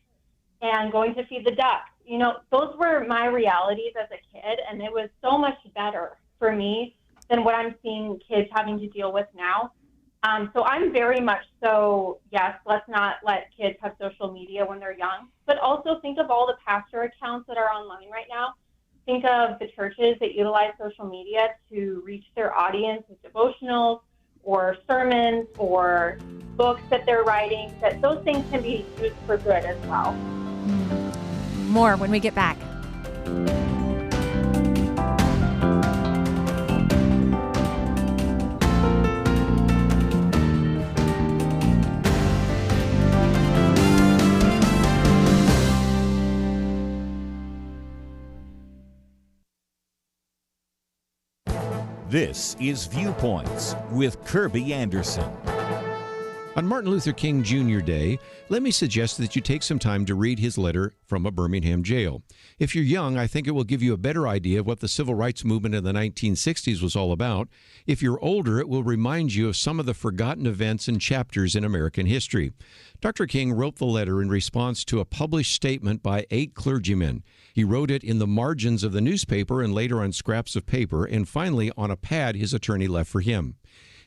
[SPEAKER 6] and going to feed the ducks. Those were my realities as a kid, and it was so much better for me than what I'm seeing kids having to deal with now. So I'm very much so, yes, let's not let kids have social media when they're young, but also think of all the pastor accounts that are online right now. Think of the churches that utilize social media to reach their audience with devotionals or sermons or books that they're writing, that those things can be used for good as well.
[SPEAKER 3] More when we get back.
[SPEAKER 2] This is Viewpoints with Kirby Anderson.
[SPEAKER 1] On Martin Luther King Jr. Day, let me suggest that you take some time to read his letter from a Birmingham jail. If you're young, I think it will give you a better idea of what the civil rights movement in the 1960s was all about. If you're older, it will remind you of some of the forgotten events and chapters in American history. Dr. King wrote the letter in response to a published statement by 8 clergymen. He wrote it in the margins of the newspaper and later on scraps of paper, and finally on a pad his attorney left for him.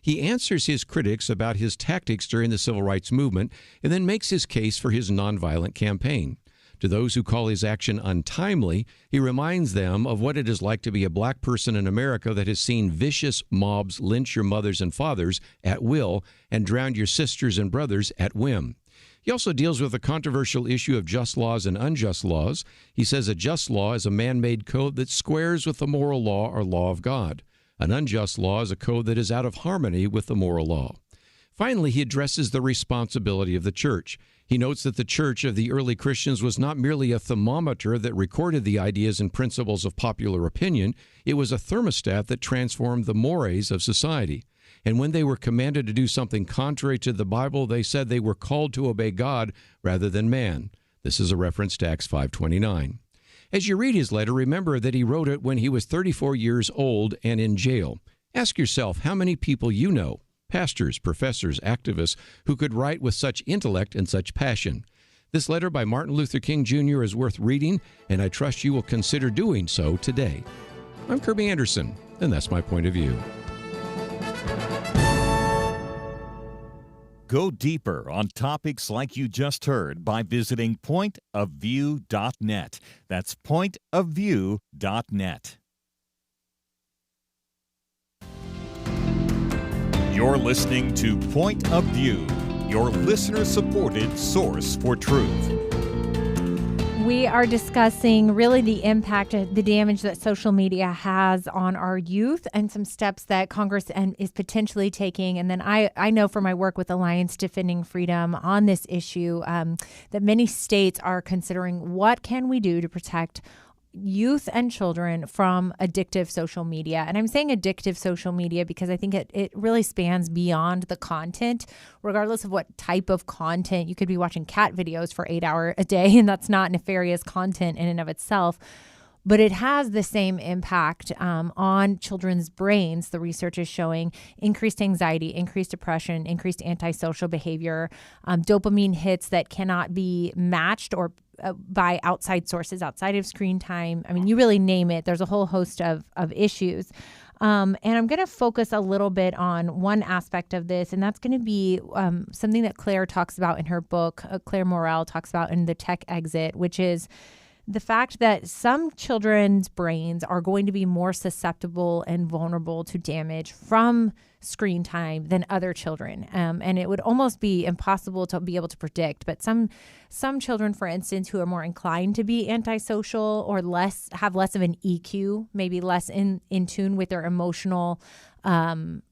[SPEAKER 1] He answers his critics about his tactics during the civil rights movement and then makes his case for his nonviolent campaign. To those who call his action untimely, he reminds them of what it is like to be a black person in America that has seen vicious mobs lynch your mothers and fathers at will and drown your sisters and brothers at whim. He also deals with the controversial issue of just laws and unjust laws. He says a just law is a man-made code that squares with the moral law or law of God. An unjust law is a code that is out of harmony with the moral law. Finally, he addresses the responsibility of the church. He notes that the church of the early Christians was not merely a thermometer that recorded the ideas and principles of popular opinion. It was a thermostat that transformed the mores of society. And when they were commanded to do something contrary to the Bible, they said they were called to obey God rather than man. This is a reference to Acts 5:29. As you read his letter, remember that he wrote it when he was 34 years old and in jail. Ask yourself how many people you know, pastors, professors, activists, who could write with such intellect and such passion. This letter by Martin Luther King Jr. is worth reading, and I trust you will consider doing so today. I'm Kirby Anderson, and that's my point of view.
[SPEAKER 2] Go deeper on topics like you just heard by visiting pointofview.net. That's pointofview.net. You're listening to Point of View, your listener-supported source for truth.
[SPEAKER 3] We are discussing really the impact, the damage that social media has on our youth and some steps that Congress is potentially taking. And then I know from my work with Alliance Defending Freedom on this issue that many states are considering what can we do to protect youth and children from addictive social media. And I'm saying addictive social media because I think it really spans beyond the content, regardless of what type of content. You could be watching cat videos for 8 hours a day, and that's not nefarious content in and of itself. But it has the same impact on children's brains, the research is showing: increased anxiety, increased depression, increased antisocial behavior, dopamine hits that cannot be matched or by outside sources, outside of screen time. I mean, you really name it. There's a whole host of issues. And I'm going to focus a little bit on one aspect of this, and that's going to be something that Claire talks about in her book. Claire Morrell talks about in The Tech Exit, which is the fact that some children's brains are going to be more susceptible and vulnerable to damage from screen time than other children. And it would almost be impossible to be able to predict. But some children, for instance, who are more inclined to be antisocial or have less of an EQ, maybe less in tune with their emotional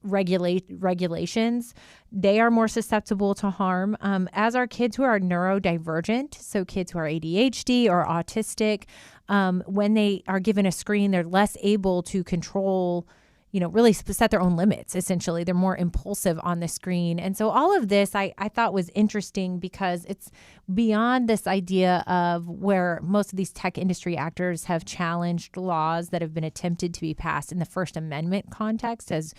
[SPEAKER 3] regulations, they are more susceptible to harm, as are kids who are neurodivergent. So kids who are ADHD or autistic, when they are given a screen, they're less able to control, really set their own limits. Essentially, they're more impulsive on the screen. And so all of this I thought was interesting because it's beyond this idea of where most of these tech industry actors have challenged laws that have been attempted to be passed in the First Amendment context as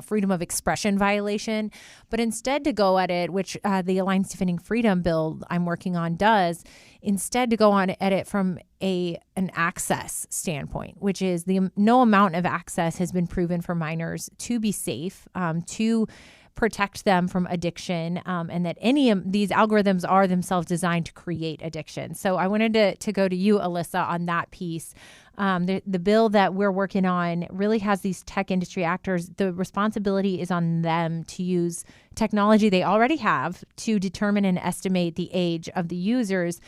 [SPEAKER 3] freedom of expression violation, but instead to go at it, which the Alliance Defending Freedom bill I'm working on does, instead to go on at it from an access standpoint, which is no amount of access has been proven for minors to be safe, to protect them from addiction, and that any of these algorithms are themselves designed to create addiction. So I wanted to go to you, Alyssa, on that piece. The bill that we're working on really has these tech industry actors. The responsibility is on them to use technology they already have to determine and estimate the age of the users.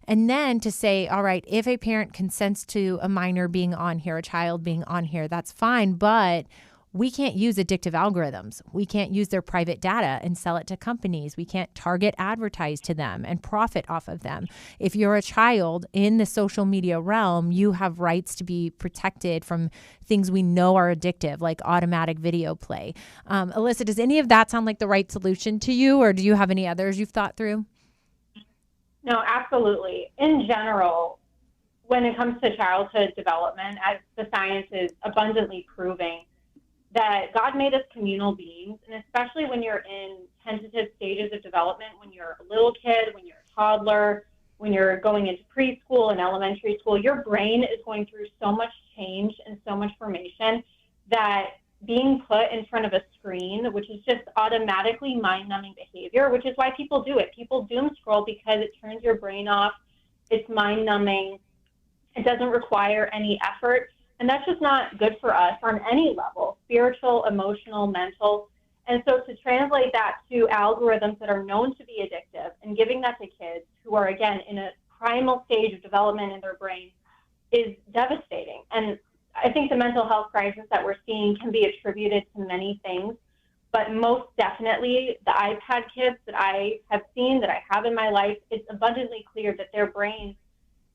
[SPEAKER 3] And then to say, all right, if a parent consents to a minor being on here, a child being on here, that's fine. But we can't use addictive algorithms. We can't use their private data and sell it to companies. We can't target advertise to them and profit off of them. If you're a child in the social media realm, you have rights to be protected from things we know are addictive, like automatic video play. Alyssa, does any of that sound like the right solution to you, or do you have any others you've thought through?
[SPEAKER 6] No, absolutely. In general, when it comes to childhood development, as the science is abundantly proving, that God made us communal beings, and especially when you're in tentative stages of development, when you're a little kid, when you're a toddler, when you're going into preschool and elementary school, your brain is going through so much change and so much formation that being put in front of a screen, which is just automatically mind-numbing behavior, which is why people do it. People doom scroll because it turns your brain off. It's mind-numbing. It doesn't require any effort. And that's just not good for us on any level, spiritual, emotional, mental. And so to translate that to algorithms that are known to be addictive and giving that to kids who are, again, in a primal stage of development in their brain is devastating. And I think the mental health crisis that we're seeing can be attributed to many things, but most definitely the iPad kids that I have seen, that I have in my life, it's abundantly clear that their brains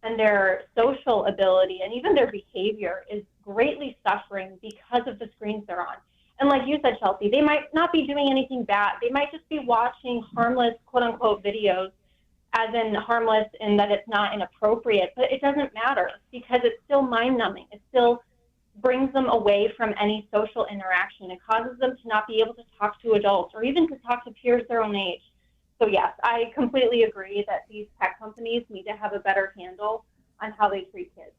[SPEAKER 6] and their social ability and even their behavior is greatly suffering because of the screens they're on. And like you said, Chelsey, they might not be doing anything bad. They might just be watching harmless, quote unquote, videos, as in harmless in that it's not inappropriate, but it doesn't matter because it's still mind numbing. It still brings them away from any social interaction. It causes them to not be able to talk to adults or even to talk to peers their own age. So yes, I completely agree that these tech companies need to have a better handle on how they treat kids.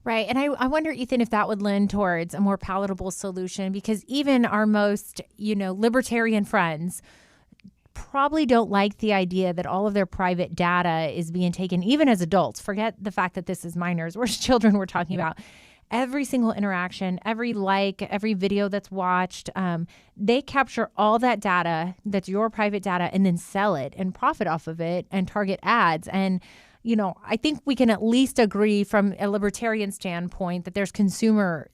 [SPEAKER 3] Right. And I wonder, Ethan, if that would lend towards a more palatable solution, because even our most, libertarian friends probably don't like the idea that all of their private data is being taken, even as adults. Forget the fact that this is minors. We're children we're talking about. Every single interaction, every like, every video that's watched, they capture all that data that's your private data and then sell it and profit off of it and target ads. And, I think we can at least agree from a libertarian standpoint that there's consumer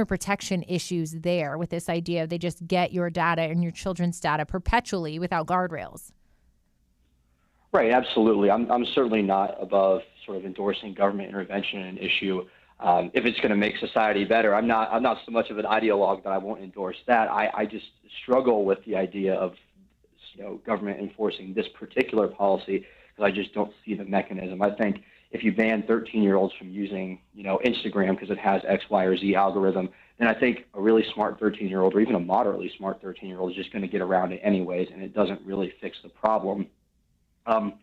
[SPEAKER 3] protection issues there with this idea of they just get your data and your children's data perpetually without guardrails.
[SPEAKER 7] Right, absolutely. I'm certainly not above sort of endorsing government intervention in an issue. If it's going to make society better, I'm not so much of an ideologue that I won't endorse that. I just struggle with the idea of government enforcing this particular policy because I just don't see the mechanism. I think if you ban 13-year-olds from using Instagram because it has X, Y, or Z algorithm, then I think a really smart 13-year-old or even a moderately smart 13-year-old is just going to get around it anyways, and it doesn't really fix the problem. And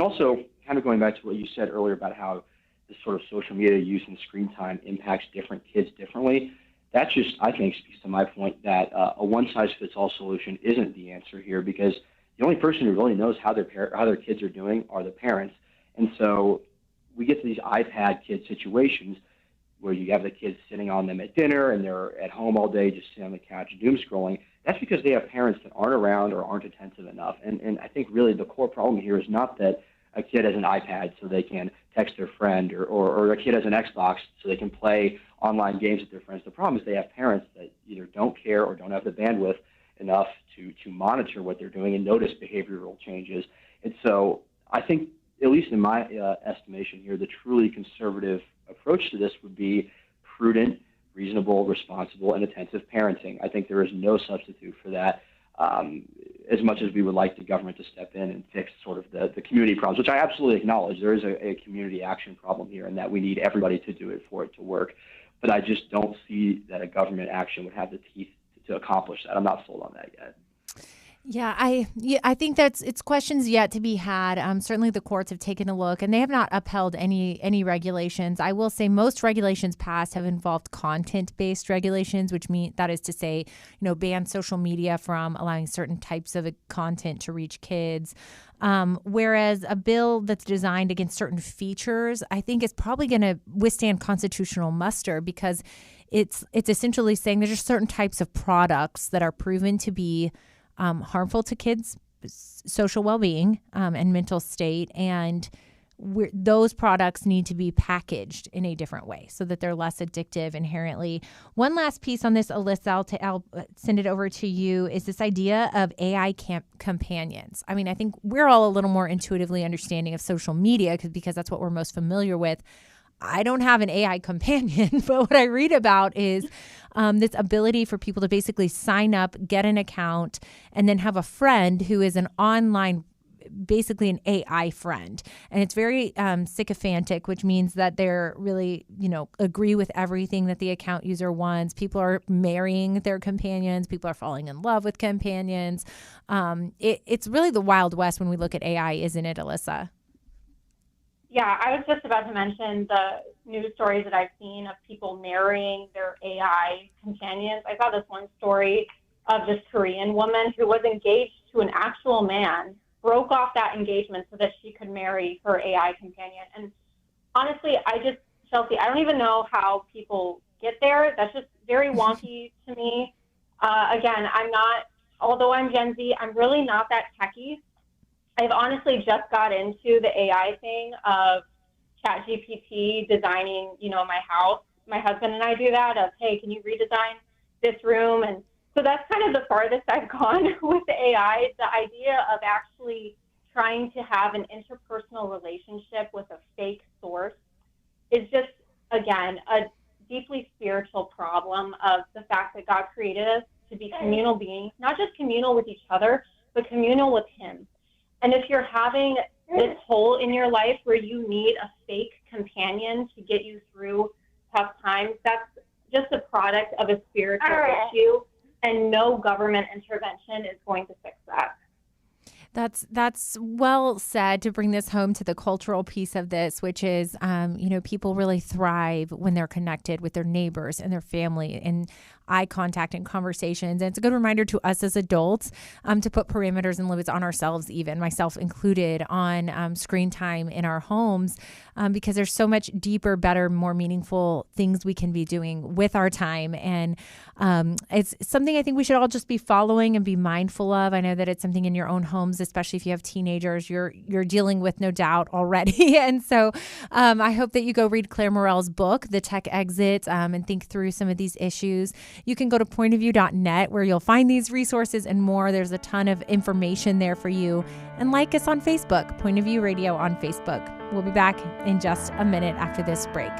[SPEAKER 7] also, kind of going back to what you said earlier about how this sort of social media use and screen time impacts different kids differently. That just, I think, speaks to my point that a one-size-fits-all solution isn't the answer here, because the only person who really knows how their kids are doing are the parents. And so we get to these iPad kid situations where you have the kids sitting on them at dinner and they're at home all day just sitting on the couch doom scrolling. That's because they have parents that aren't around or aren't attentive enough. And I think really the core problem here is not that a kid has an iPad so they can text their friend or a kid has an Xbox so they can play online games with their friends. The problem is they have parents that either don't care or don't have the bandwidth enough to monitor what they're doing and notice behavioral changes. And so I think, at least in my estimation here, the truly conservative approach to this would be prudent, reasonable, responsible, and attentive parenting. I think there is no substitute for that. As much as we would like the government to step in and fix sort of the community problems, which I absolutely acknowledge. There is a community action problem here and that we need everybody to do it for it to work. But I just don't see that a government action would have the teeth to accomplish that. I'm not sold on that yet.
[SPEAKER 3] Yeah, I think it's questions yet to be had. Certainly, the courts have taken a look, and they have not upheld any regulations. I will say most regulations passed have involved content-based regulations, which mean that is to say, ban social media from allowing certain types of content to reach kids. Whereas a bill that's designed against certain features, I think is probably going to withstand constitutional muster because it's essentially saying there's just certain types of products that are proven to be harmful to kids' social well-being and mental state, and those products need to be packaged in a different way so that they're less addictive inherently. One last piece on this, Alyssa, I'll send it over to you, is this idea of AI companions. I mean, I think we're all a little more intuitively understanding of social media because that's what we're most familiar with. I don't have an AI companion, but what I read about is this ability for people to basically sign up, get an account, and then have a friend who is an online, basically an AI friend. And it's very sycophantic, which means that they're really, agree with everything that the account user wants. People are marrying their companions. People are falling in love with companions. It's really the Wild West when we look at AI, isn't it, Alyssa?
[SPEAKER 6] Yeah, I was just about to mention the news stories that I've seen of people marrying their AI companions. I saw this one story of this Korean woman who was engaged to an actual man, broke off that engagement so that she could marry her AI companion. And honestly, Chelsey, I don't even know how people get there. That's just very wonky to me. Again, although I'm Gen Z, I'm really not that techie. I've honestly just got into the AI thing of ChatGPT designing, my house. My husband and I do that of, hey, can you redesign this room? And so that's kind of the farthest I've gone with the AI. The idea of actually trying to have an interpersonal relationship with a fake source is just, again, a deeply spiritual problem of the fact that God created us to be communal beings, not just communal with each other, but communal with Him. And if you're having this hole in your life where you need a fake companion to get you through tough times, that's just a product of a spiritual issue, and no government intervention is going to fix that.
[SPEAKER 3] That's well said to bring this home to the cultural piece of this, which is, people really thrive when they're connected with their neighbors and their family and eye contact and conversations. And it's a good reminder to us as adults to put parameters and limits on ourselves, even myself included, on screen time in our homes, because there's so much deeper, better, more meaningful things we can be doing with our time. And it's something I think we should all just be following and be mindful of. I know that it's something in your own homes, especially if you have teenagers, you're dealing with, no doubt, already. And so I hope that you go read Claire Morell's book, The Tech Exit, and think through some of these issues. You can go to pointofview.net where you'll find these resources and more. There's a ton of information there for you. And like us on Facebook, Point of View Radio on Facebook. We'll be back in just a minute after this break.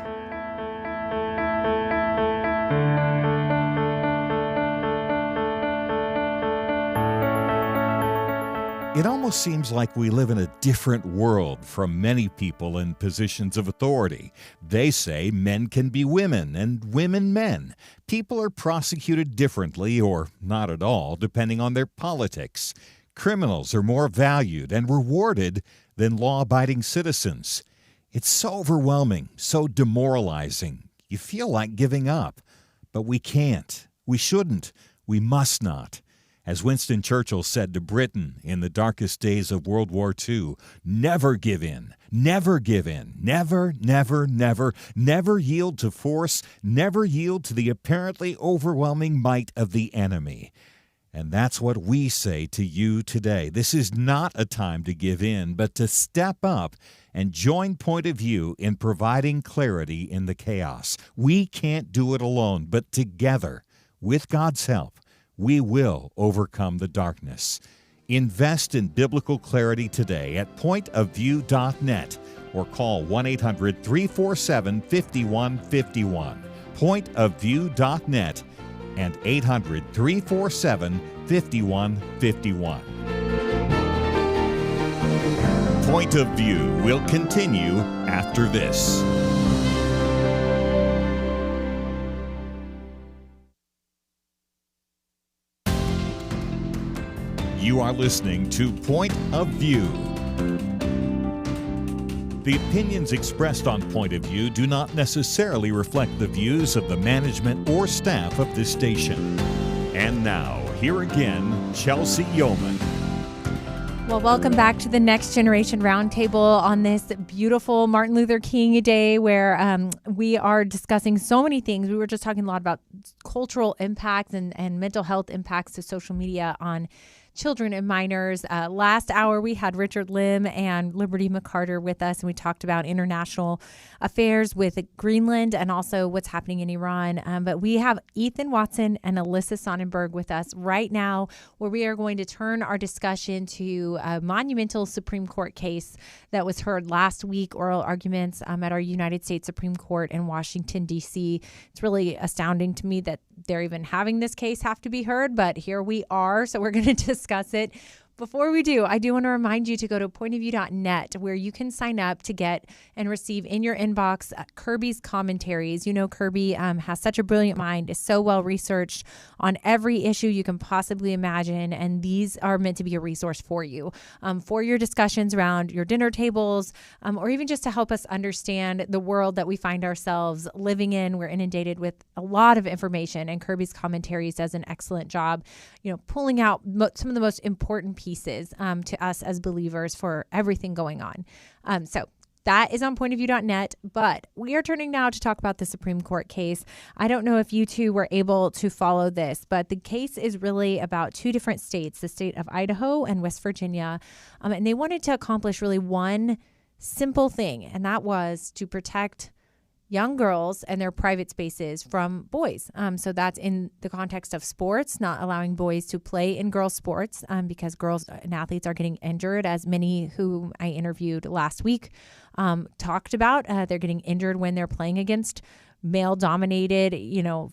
[SPEAKER 2] It almost seems like we live in a different world from many people in positions of authority. They say men can be women and women men. People are prosecuted differently or not at all, depending on their politics. Criminals are more valued and rewarded than law-abiding citizens. It's so overwhelming, so demoralizing. You feel like giving up. But we can't. We shouldn't. We must not. As Winston Churchill said to Britain in the darkest days of World War II, never give in, never give in, never, never, never, never yield to force, never yield to the apparently overwhelming might of the enemy. And that's what we say to you today. This is not a time to give in, but to step up and join Point of View in providing clarity in the chaos. We can't do it alone, but together, with God's help, we will overcome the darkness. Invest in biblical clarity today at pointofview.net or call 1-800-347-5151. Pointofview.net and 800-347-5151. Point of View will continue after this. You are listening to Point of View. The opinions expressed on Point of View do not necessarily reflect the views of the management or staff of this station. And now, here again, Chelsey Youman.
[SPEAKER 3] Well, welcome back to the Next Generation Roundtable on this beautiful Martin Luther King Day where we are discussing so many things. We were just talking a lot about cultural impacts and mental health impacts of social media on children and minors. Last hour, we had Richard Lim and Liberty McArtor with us, and we talked about international affairs with Greenland and also what's happening in Iran. But we have Ethan Watson and Alyssa Sonnenburg with us right now, where we are going to turn our discussion to a monumental Supreme Court case that was heard last week, oral arguments at our United States Supreme Court in Washington, D.C. It's really astounding to me that they're even having this case have to be heard, but here we are. So we're going to discuss it. Before we do, I do want to remind you to go to pointofview.net where you can sign up to get and receive in your inbox Kirby's commentaries. You know, Kirby has such a brilliant mind, is so well researched on every issue you can possibly imagine. And these are meant to be a resource for you, for your discussions around your dinner tables, or even just to help us understand the world that we find ourselves living in. We're inundated with a lot of information, and Kirby's commentaries does an excellent job, pulling out some of the most important pieces to us as believers for everything going on. So that is on pointofview.net, but we are turning now to talk about the Supreme Court case. I don't know if you two were able to follow this, but the case is really about two different states, the state of Idaho and West Virginia, and they wanted to accomplish really one simple thing, and that was to protect young girls and their private spaces from boys. So that's in the context of sports, not allowing boys to play in girls' sports because girls and athletes are getting injured, as many who I interviewed last week talked about. They're getting injured when they're playing against male-dominated,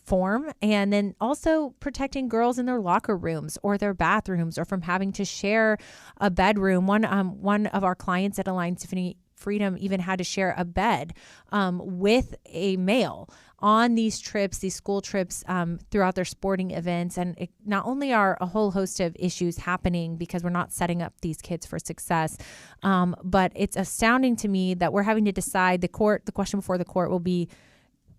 [SPEAKER 3] form, and then also protecting girls in their locker rooms or their bathrooms or from having to share a bedroom. One of our clients at Alliance Tiffany Freedom even had to share a bed with a male on these trips, these school trips throughout their sporting events. And not only are a whole host of issues happening because we're not setting up these kids for success, but it's astounding to me that we're having to decide, the question before the court will be,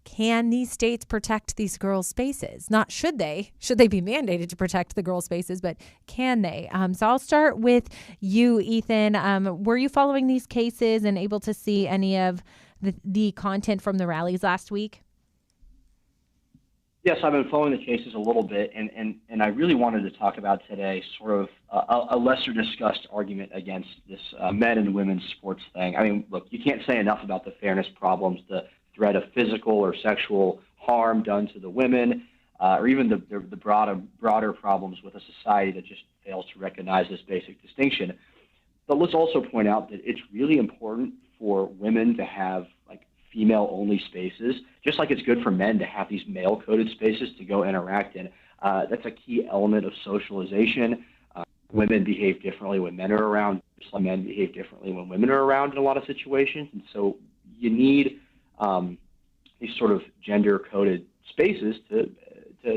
[SPEAKER 3] can these states protect these girls' spaces? Not should they be mandated to protect the girls' spaces, but can they? So I'll start with you, Ethan. Were you following these cases and able to see any of the content from the rallies last week?
[SPEAKER 7] Yes, I've been following the cases a little bit, and I really wanted to talk about today sort of a lesser discussed argument against this men and women's sports thing. I mean, look, you can't say enough about the fairness problems, the threat of physical or sexual harm done to the women, or even the broader problems with a society that just fails to recognize this basic distinction. But let's also point out that it's really important for women to have female-only spaces, just like it's good for men to have these male-coded spaces to go interact in. That's a key element of socialization. Women behave differently when men are around, just like men behave differently when women are around in a lot of situations. And so you need these sort of gender-coded spaces to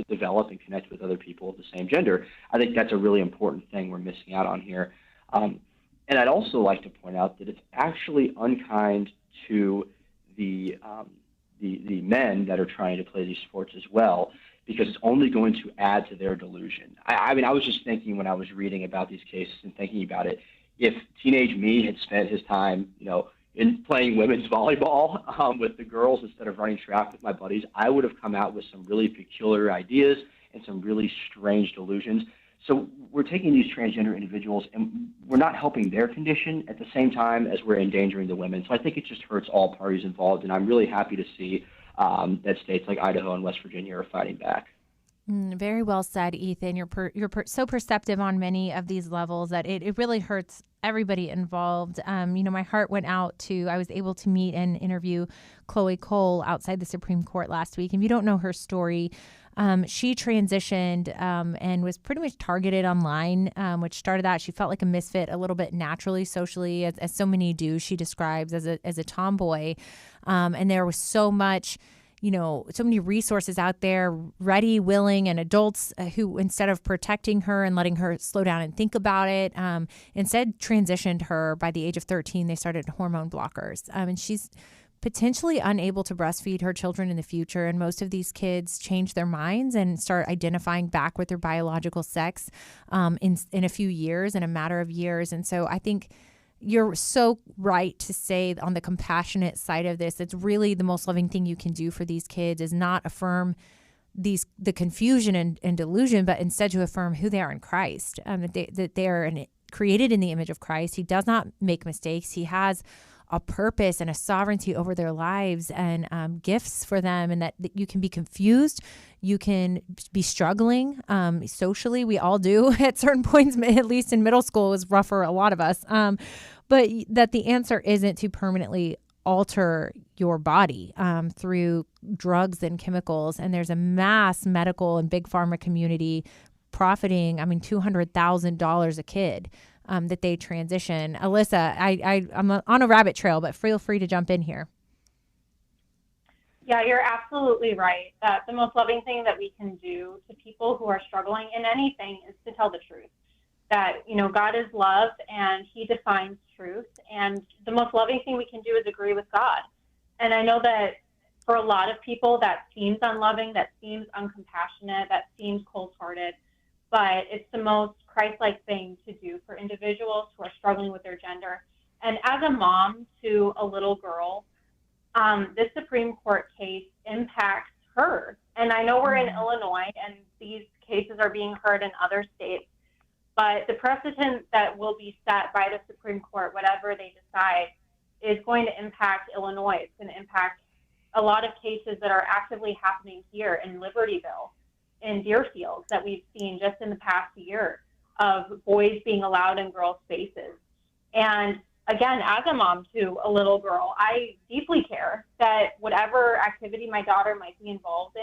[SPEAKER 7] develop and connect with other people of the same gender. I think that's a really important thing we're missing out on here. And I'd also like to point out that it's actually unkind to the men that are trying to play these sports as well, because it's only going to add to their delusion. I mean, I was just thinking when I was reading about these cases and thinking about it, if teenage me had spent his time, in playing women's volleyball with the girls instead of running track with my buddies, I would have come out with some really peculiar ideas and some really strange delusions. So we're taking these transgender individuals and we're not helping their condition at the same time as we're endangering the women. So I think it just hurts all parties involved, and I'm really happy to see that states like Idaho and West Virginia are fighting back.
[SPEAKER 3] Very well said, Ethan. You're so perceptive on many of these levels that it really hurts everybody involved. My heart went out to, I was able to meet and interview Chloe Cole outside the Supreme Court last week. If you don't know her story, she transitioned and was pretty much targeted online, which started out, she felt like a misfit a little bit naturally, socially, as so many do, she describes as a tomboy. And there was so much so many resources out there, ready, willing, and adults who, instead of protecting her and letting her slow down and think about it, instead transitioned her. By the age of 13, they started hormone blockers. And she's potentially unable to breastfeed her children in the future. And most of these kids change their minds and start identifying back with their biological sex in a few years, in a matter of years. And so I think you're so right to say, on the compassionate side of this, it's really the most loving thing you can do for these kids is not affirm the confusion and delusion, but instead to affirm who they are in Christ, that they are created in the image of Christ. He does not make mistakes. He has a purpose and a sovereignty over their lives and gifts for them, and that you can be confused. You can be struggling socially. We all do at certain points, at least in middle school. It was rough for a lot of us. But that the answer isn't to permanently alter your body through drugs and chemicals. And there's a mass medical and big pharma community profiting, $200,000 a kid that they transition. Alyssa, I'm on a rabbit trail, but feel free to jump in here.
[SPEAKER 6] Yeah, you're absolutely right. The most loving thing that we can do to people who are struggling in anything is to tell the truth. That, God is love and he defines truth. And the most loving thing we can do is agree with God. And I know that for a lot of people that seems unloving, that seems uncompassionate, that seems cold-hearted, but it's the most Christ-like thing to do for individuals who are struggling with their gender. And as a mom to a little girl, this Supreme Court case impacts her. And I know we're in Illinois and these cases are being heard in other states, but the precedent that will be set by the Supreme Court, whatever they decide, is going to impact Illinois. It's going to impact a lot of cases that are actively happening here in Libertyville, in Deerfield, that we've seen just in the past year, of boys being allowed in girls' spaces. And again, as a mom to a little girl, I deeply care that whatever activity my daughter might be involved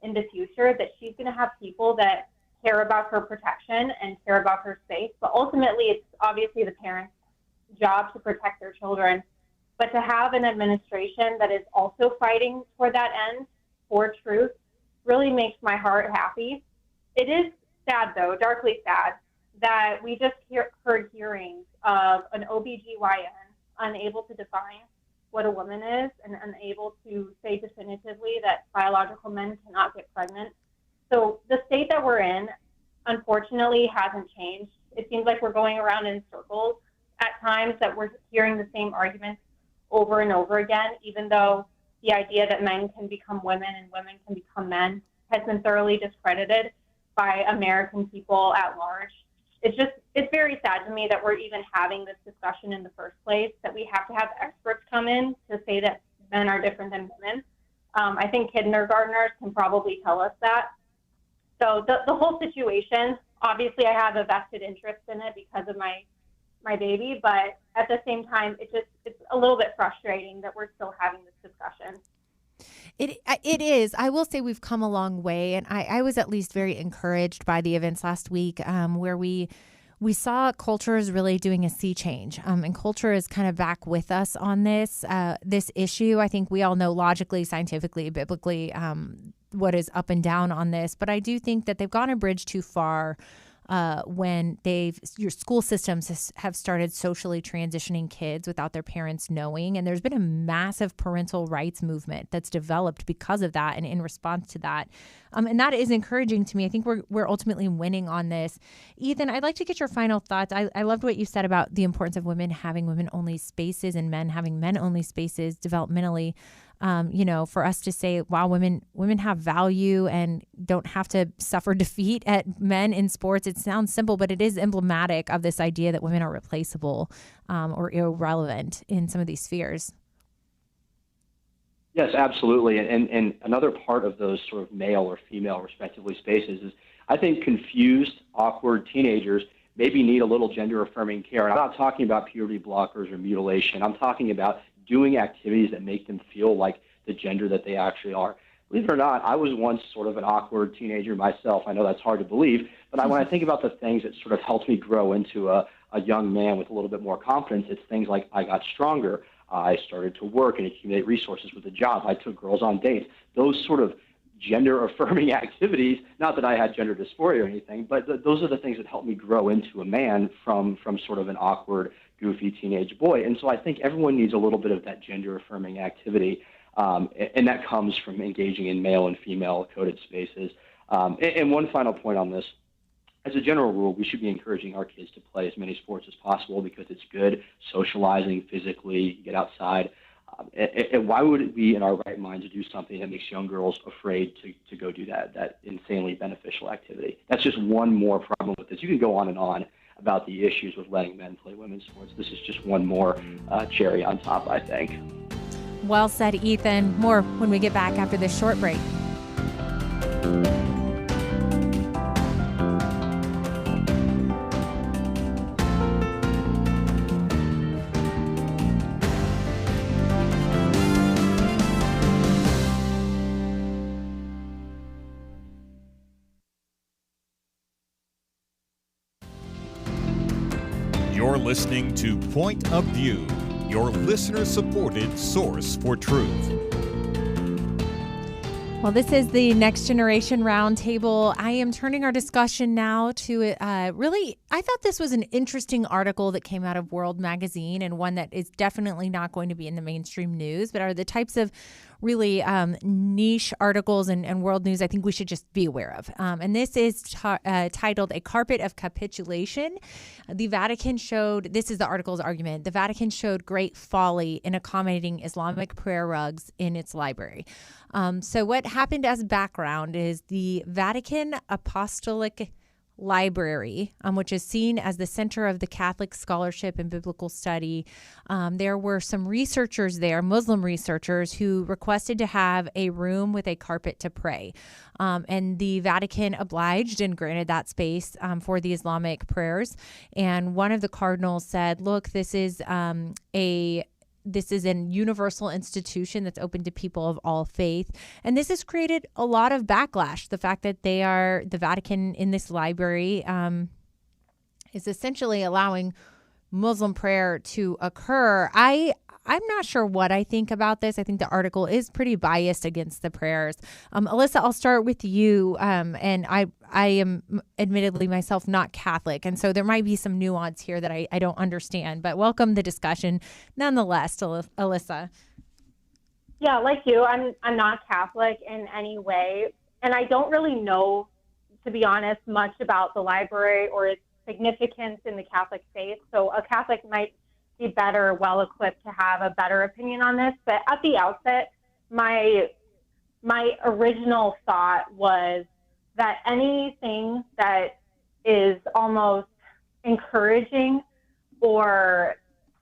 [SPEAKER 6] in the future, that she's going to have people that care about her protection and care about her space. But ultimately, it's obviously the parents' job to protect their children. But to have an administration that is also fighting for that end, for truth, really makes my heart happy. It is sad, though, darkly sad, that we just heard hearings of an OBGYN unable to define what a woman is and unable to say definitively that biological men cannot get pregnant. So the state that we're in, unfortunately, hasn't changed. It seems like we're going around in circles at times, that we're hearing the same arguments over and over again, even though the idea that men can become women and women can become men has been thoroughly discredited by American people at large. It's very sad to me that we're even having this discussion in the first place, that we have to have experts come in to say that men are different than women. I think kindergartners can probably tell us that. So the whole situation, obviously I have a vested interest in it because of my baby, but at the same time, it's a little bit frustrating that we're still having this discussion.
[SPEAKER 3] It is. I will say we've come a long way, and I was at least very encouraged by the events last week where we saw culture is really doing a sea change, and culture is kind of back with us on this issue. I think we all know logically, scientifically, biblically what is up and down on this, but I do think that they've gone a bridge too far when your school systems have started socially transitioning kids without their parents knowing. And there's been a massive parental rights movement that's developed because of that and in response to that. And that is encouraging to me. I think we're ultimately winning on this. Ethan, I'd like to get your final thoughts. I loved what you said about the importance of women having women-only spaces and men having men-only spaces developmentally. For us to say, wow, women have value and don't have to suffer defeat at men in sports. It sounds simple, but it is emblematic of this idea that women are replaceable or irrelevant in some of these spheres.
[SPEAKER 7] Yes, absolutely. And another part of those sort of male or female, respectively, spaces is, I think, confused, awkward teenagers maybe need a little gender-affirming care. And I'm not talking about puberty blockers or mutilation. I'm talking about doing activities that make them feel like the gender that they actually are. Believe it or not, I was once sort of an awkward teenager myself. I know that's hard to believe, but when I think about the things that sort of helped me grow into a young man with a little bit more confidence, it's things like I got stronger, I started to work and accumulate resources with a job. I took girls on dates. Those sort of gender-affirming activities, not that I had gender dysphoria or anything, but those are the things that helped me grow into a man from sort of an awkward, goofy teenage boy. And so I think everyone needs a little bit of that gender-affirming activity, and that comes from engaging in male and female coded spaces. And one final point on this. As a general rule, we should be encouraging our kids to play as many sports as possible because it's good, socializing physically, you get outside. And why would it be in our right mind to do something that makes young girls afraid to go do that insanely beneficial activity? That's just one more problem with this. You can go on and on about the issues with letting men play women's sports. This is just one more cherry on top, I think.
[SPEAKER 3] Well said, Ethan. More when we get back after this short break.
[SPEAKER 2] You're listening to Point of View, your listener-supported source for truth.
[SPEAKER 3] Well, this is the Next Generation Roundtable. I am turning our discussion now to I thought this was an interesting article that came out of World Magazine, and one that is definitely not going to be in the mainstream news, but are the types of really niche articles and world news I think we should just be aware of. And this is titled A Carpet of Capitulation. The Vatican showed, this is the article's argument, the Vatican showed great folly in accommodating Islamic prayer rugs in its library. So what happened as background is the Vatican Apostolic Library, which is seen as the center of the Catholic scholarship and biblical study. There were some researchers there, Muslim researchers, who requested to have a room with a carpet to pray. And the Vatican obliged and granted that space for the Islamic prayers. And one of the cardinals said, look, this is an universal institution that's open to people of all faith. And this has created a lot of backlash. The fact that the Vatican in this library is essentially allowing Muslim prayer to occur. I'm not sure what I think about this. I think the article is pretty biased against the prayers. Alyssa, I'll start with you. And I am admittedly myself not Catholic, and so there might be some nuance here that I don't understand. But welcome the discussion nonetheless, Alyssa.
[SPEAKER 6] Yeah, like you, I'm not Catholic in any way, and I don't really know, to be honest, much about the library or its significance in the Catholic faith. So a Catholic might be better, well-equipped to have a better opinion on this. But at the outset, my original thought was that anything that is almost encouraging or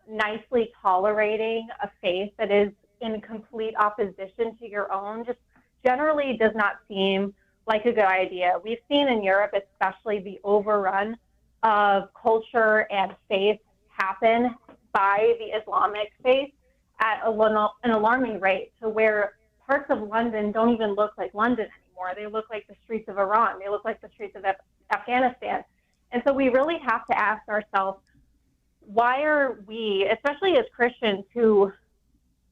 [SPEAKER 6] nicely tolerating a faith that is in complete opposition to your own just generally does not seem like a good idea. We've seen in Europe, especially, the overrun of culture and faith happen by the Islamic faith at an alarming rate, to where parts of London don't even look like London anymore. They look like the streets of Iran. They look like the streets of Afghanistan. And so we really have to ask ourselves, why are we, especially as Christians,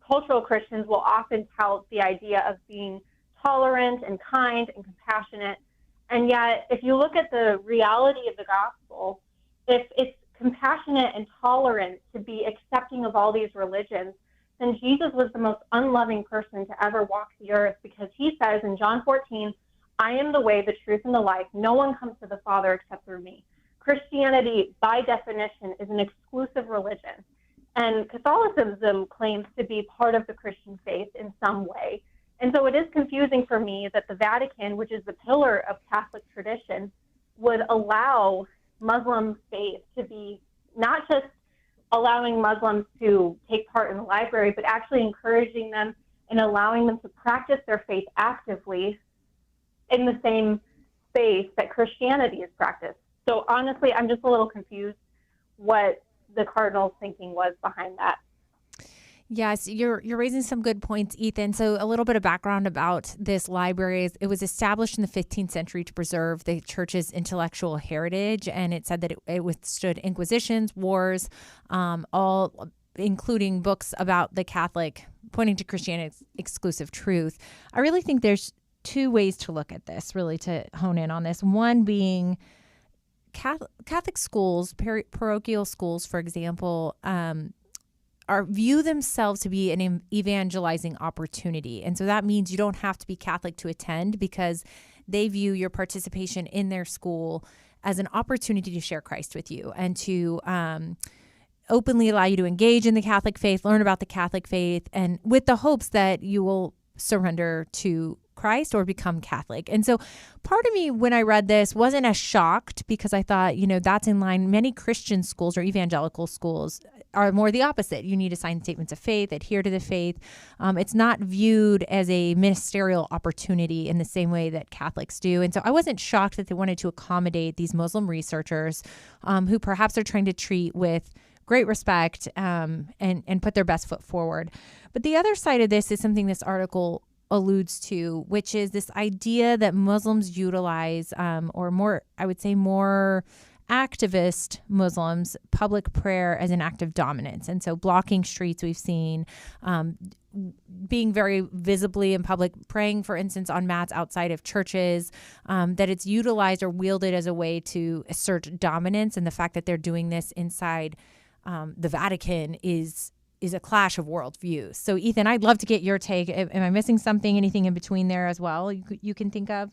[SPEAKER 6] cultural Christians will often tout the idea of being tolerant and kind and compassionate. And yet, if you look at the reality of the gospel, if it's compassionate and tolerant to be accepting of all these religions, then Jesus was the most unloving person to ever walk the earth, because he says in John 14, I am the way, the truth, and the life. No one comes to the Father except through me. Christianity, by definition, is an exclusive religion. And Catholicism claims to be part of the Christian faith in some way. And so it is confusing for me that the Vatican, which is the pillar of Catholic tradition, would allow Muslim faith to be not just allowing Muslims to take part in the library, but actually encouraging them and allowing them to practice their faith actively in the same space that Christianity is practiced. So honestly, I'm just a little confused what the cardinal's thinking was behind that.
[SPEAKER 3] Yes, you're raising some good points, Ethan. So a little bit of background about this library. It was established in the 15th century to preserve the church's intellectual heritage, and it said that it withstood inquisitions, wars, all including books about the Catholic, pointing to Christianity's exclusive truth. I really think there's two ways to look at this, really to hone in on this. One being Catholic schools, parochial schools, for example, view themselves to be an evangelizing opportunity. And so that means you don't have to be Catholic to attend, because they view your participation in their school as an opportunity to share Christ with you and to openly allow you to engage in the Catholic faith, learn about the Catholic faith, and with the hopes that you will surrender to Christ or become Catholic. And so part of me, when I read this, wasn't as shocked, because I thought, that's in line. Many Christian schools or evangelical schools are more the opposite. You need to sign statements of faith, adhere to the faith. It's not viewed as a ministerial opportunity in the same way that Catholics do. And so I wasn't shocked that they wanted to accommodate these Muslim researchers who perhaps are trying to treat with great respect and put their best foot forward. But the other side of this is something this article alludes to, which is this idea that Muslims utilize, or more, I would say more activist Muslims, public prayer as an act of dominance. And so blocking streets, we've seen, being very visibly in public, praying, for instance, on mats outside of churches, that it's utilized or wielded as a way to assert dominance. And the fact that they're doing this inside the Vatican is a clash of worldviews. So, Ethan, I'd love to get your take. Am I missing something, anything in between there as well you can think of?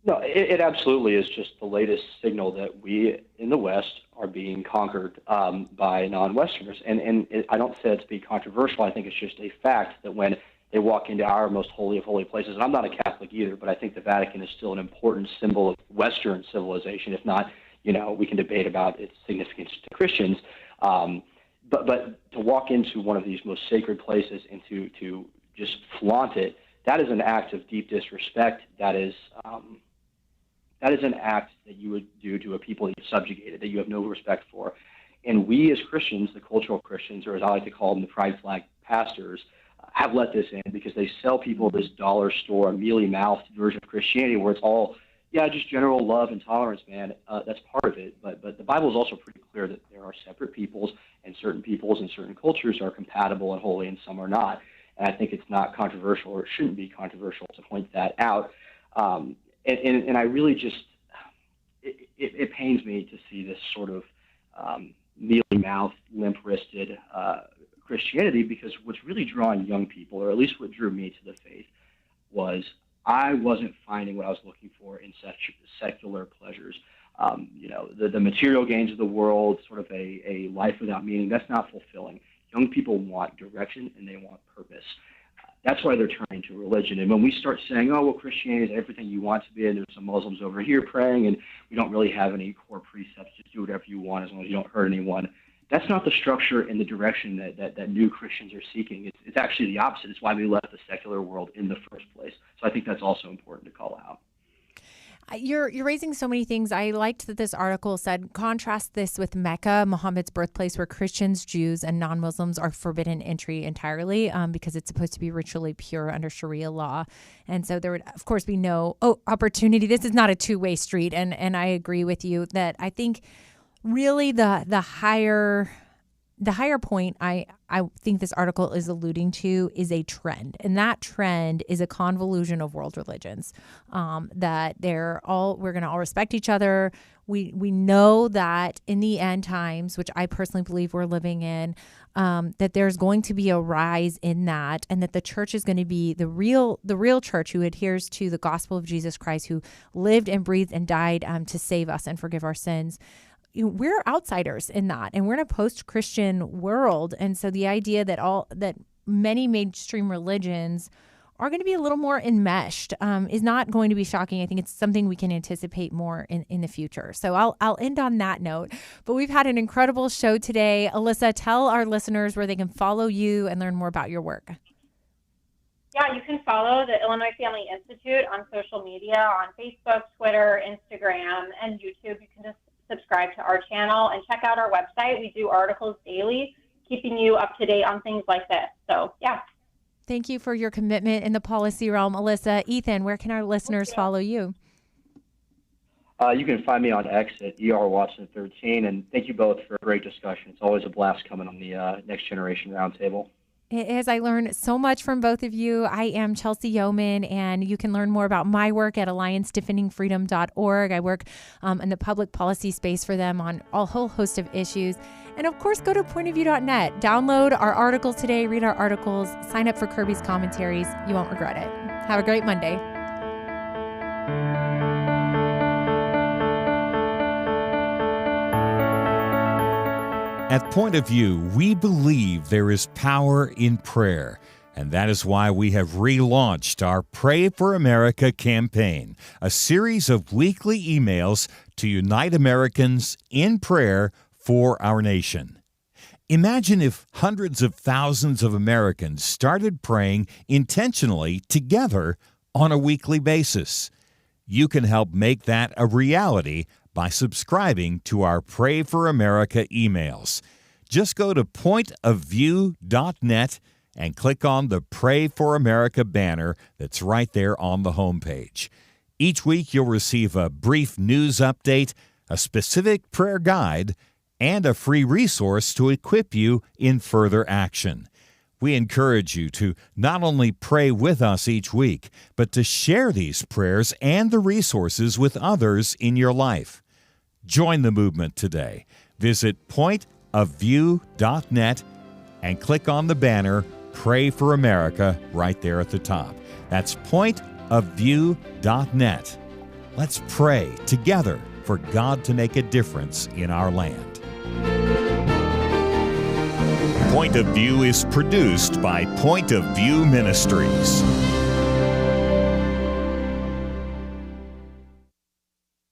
[SPEAKER 7] No, it absolutely is just the latest signal that we in the West are being conquered by non-Westerners. And I don't say it to be controversial. I think it's just a fact that when they walk into our most holy of holy places, and I'm not a Catholic either, but I think the Vatican is still an important symbol of Western civilization. If not, we can debate about its significance to Christians. But to walk into one of these most sacred places and to just flaunt it, that is an act of deep disrespect. That is an act that you would do to a people you've subjugated, that you have no respect for. And we as Christians, the cultural Christians, or as I like to call them, the pride flag pastors, have let this in because they sell people this dollar store, mealy-mouthed version of Christianity where it's all, just general love and tolerance, man. That's part of it. But the Bible is also pretty clear that there are separate peoples and certain cultures are compatible and holy and some are not. And I think it's not controversial, or it shouldn't be controversial, to point that out. And I really just, it pains me to see this sort of mealy-mouthed, limp-wristed Christianity, because what's really drawing young people, or at least what drew me to the faith, was I wasn't finding what I was looking for in secular pleasures. The material gains of the world, sort of a life without meaning, that's not fulfilling. Young people want direction and they want purpose. That's why they're turning to religion. And when we start saying, Christianity is everything you want to be, and there's some Muslims over here praying, and we don't really have any core precepts, just do whatever you want as long as you don't hurt anyone, that's not the structure and the direction that new Christians are seeking. It's actually the opposite. It's why we left the secular world in the first place. So I think that's also important to call out.
[SPEAKER 3] You're raising so many things. I liked that this article said, contrast this with Mecca, Muhammad's birthplace, where Christians, Jews, and non-Muslims are forbidden entry entirely because it's supposed to be ritually pure under Sharia law. And so there would, of course, be no opportunity. This is not a two-way street. And I agree with you that I think really the higher point I think this article is alluding to is a trend. And that trend is a convolution of world religions, that we're going to all respect each other. We know that in the end times, which I personally believe we're living in, that there's going to be a rise in that, and that the church is going to be the real church who adheres to the gospel of Jesus Christ, who lived and breathed and died to save us and forgive our sins. We're outsiders in that, and we're in a post-Christian world. And so the idea that many mainstream religions are going to be a little more enmeshed is not going to be shocking. I think it's something we can anticipate more in the future. So I'll end on that note. But we've had an incredible show today. Alyssa, tell our listeners where they can follow you and learn more about your work.
[SPEAKER 6] Yeah, you can follow the Illinois Family Institute on social media, on Facebook, Twitter, Instagram, and YouTube. You can just subscribe to our channel and check out our website. We do articles daily, keeping you up to date on things like this. So, yeah.
[SPEAKER 3] Thank you for your commitment in the policy realm, Alyssa. Ethan, where can our listeners follow you?
[SPEAKER 7] You can find me on X at ERWatson13. And thank you both for a great discussion. It's always a blast coming on the Next Generation Roundtable.
[SPEAKER 3] It is. I learned so much from both of you. I am Chelsey Youman, and you can learn more about my work at alliancedefendingfreedom.org. I work in the public policy space for them on a whole host of issues. And of course, go to pointofview.net. Download our articles today, read our articles, sign up for Kirby's commentaries. You won't regret it. Have a great Monday.
[SPEAKER 2] At Point of View, we believe there is power in prayer, and that is why we have relaunched our Pray for America campaign, a series of weekly emails to unite Americans in prayer for our nation. Imagine if hundreds of thousands of Americans started praying intentionally together on a weekly basis. You can help make that a reality by subscribing to our Pray for America emails. Just go to pointofview.net and click on the Pray for America banner that's right there on the homepage. Each week you'll receive a brief news update, a specific prayer guide, and a free resource to equip you in further action. We encourage you to not only pray with us each week, but to share these prayers and the resources with others in your life. Join the movement today. Visit pointofview.net and click on the banner Pray for America right there at the top. That's pointofview.net. Let's pray together for God to make a difference in our land. Point of View is produced by Point of View Ministries.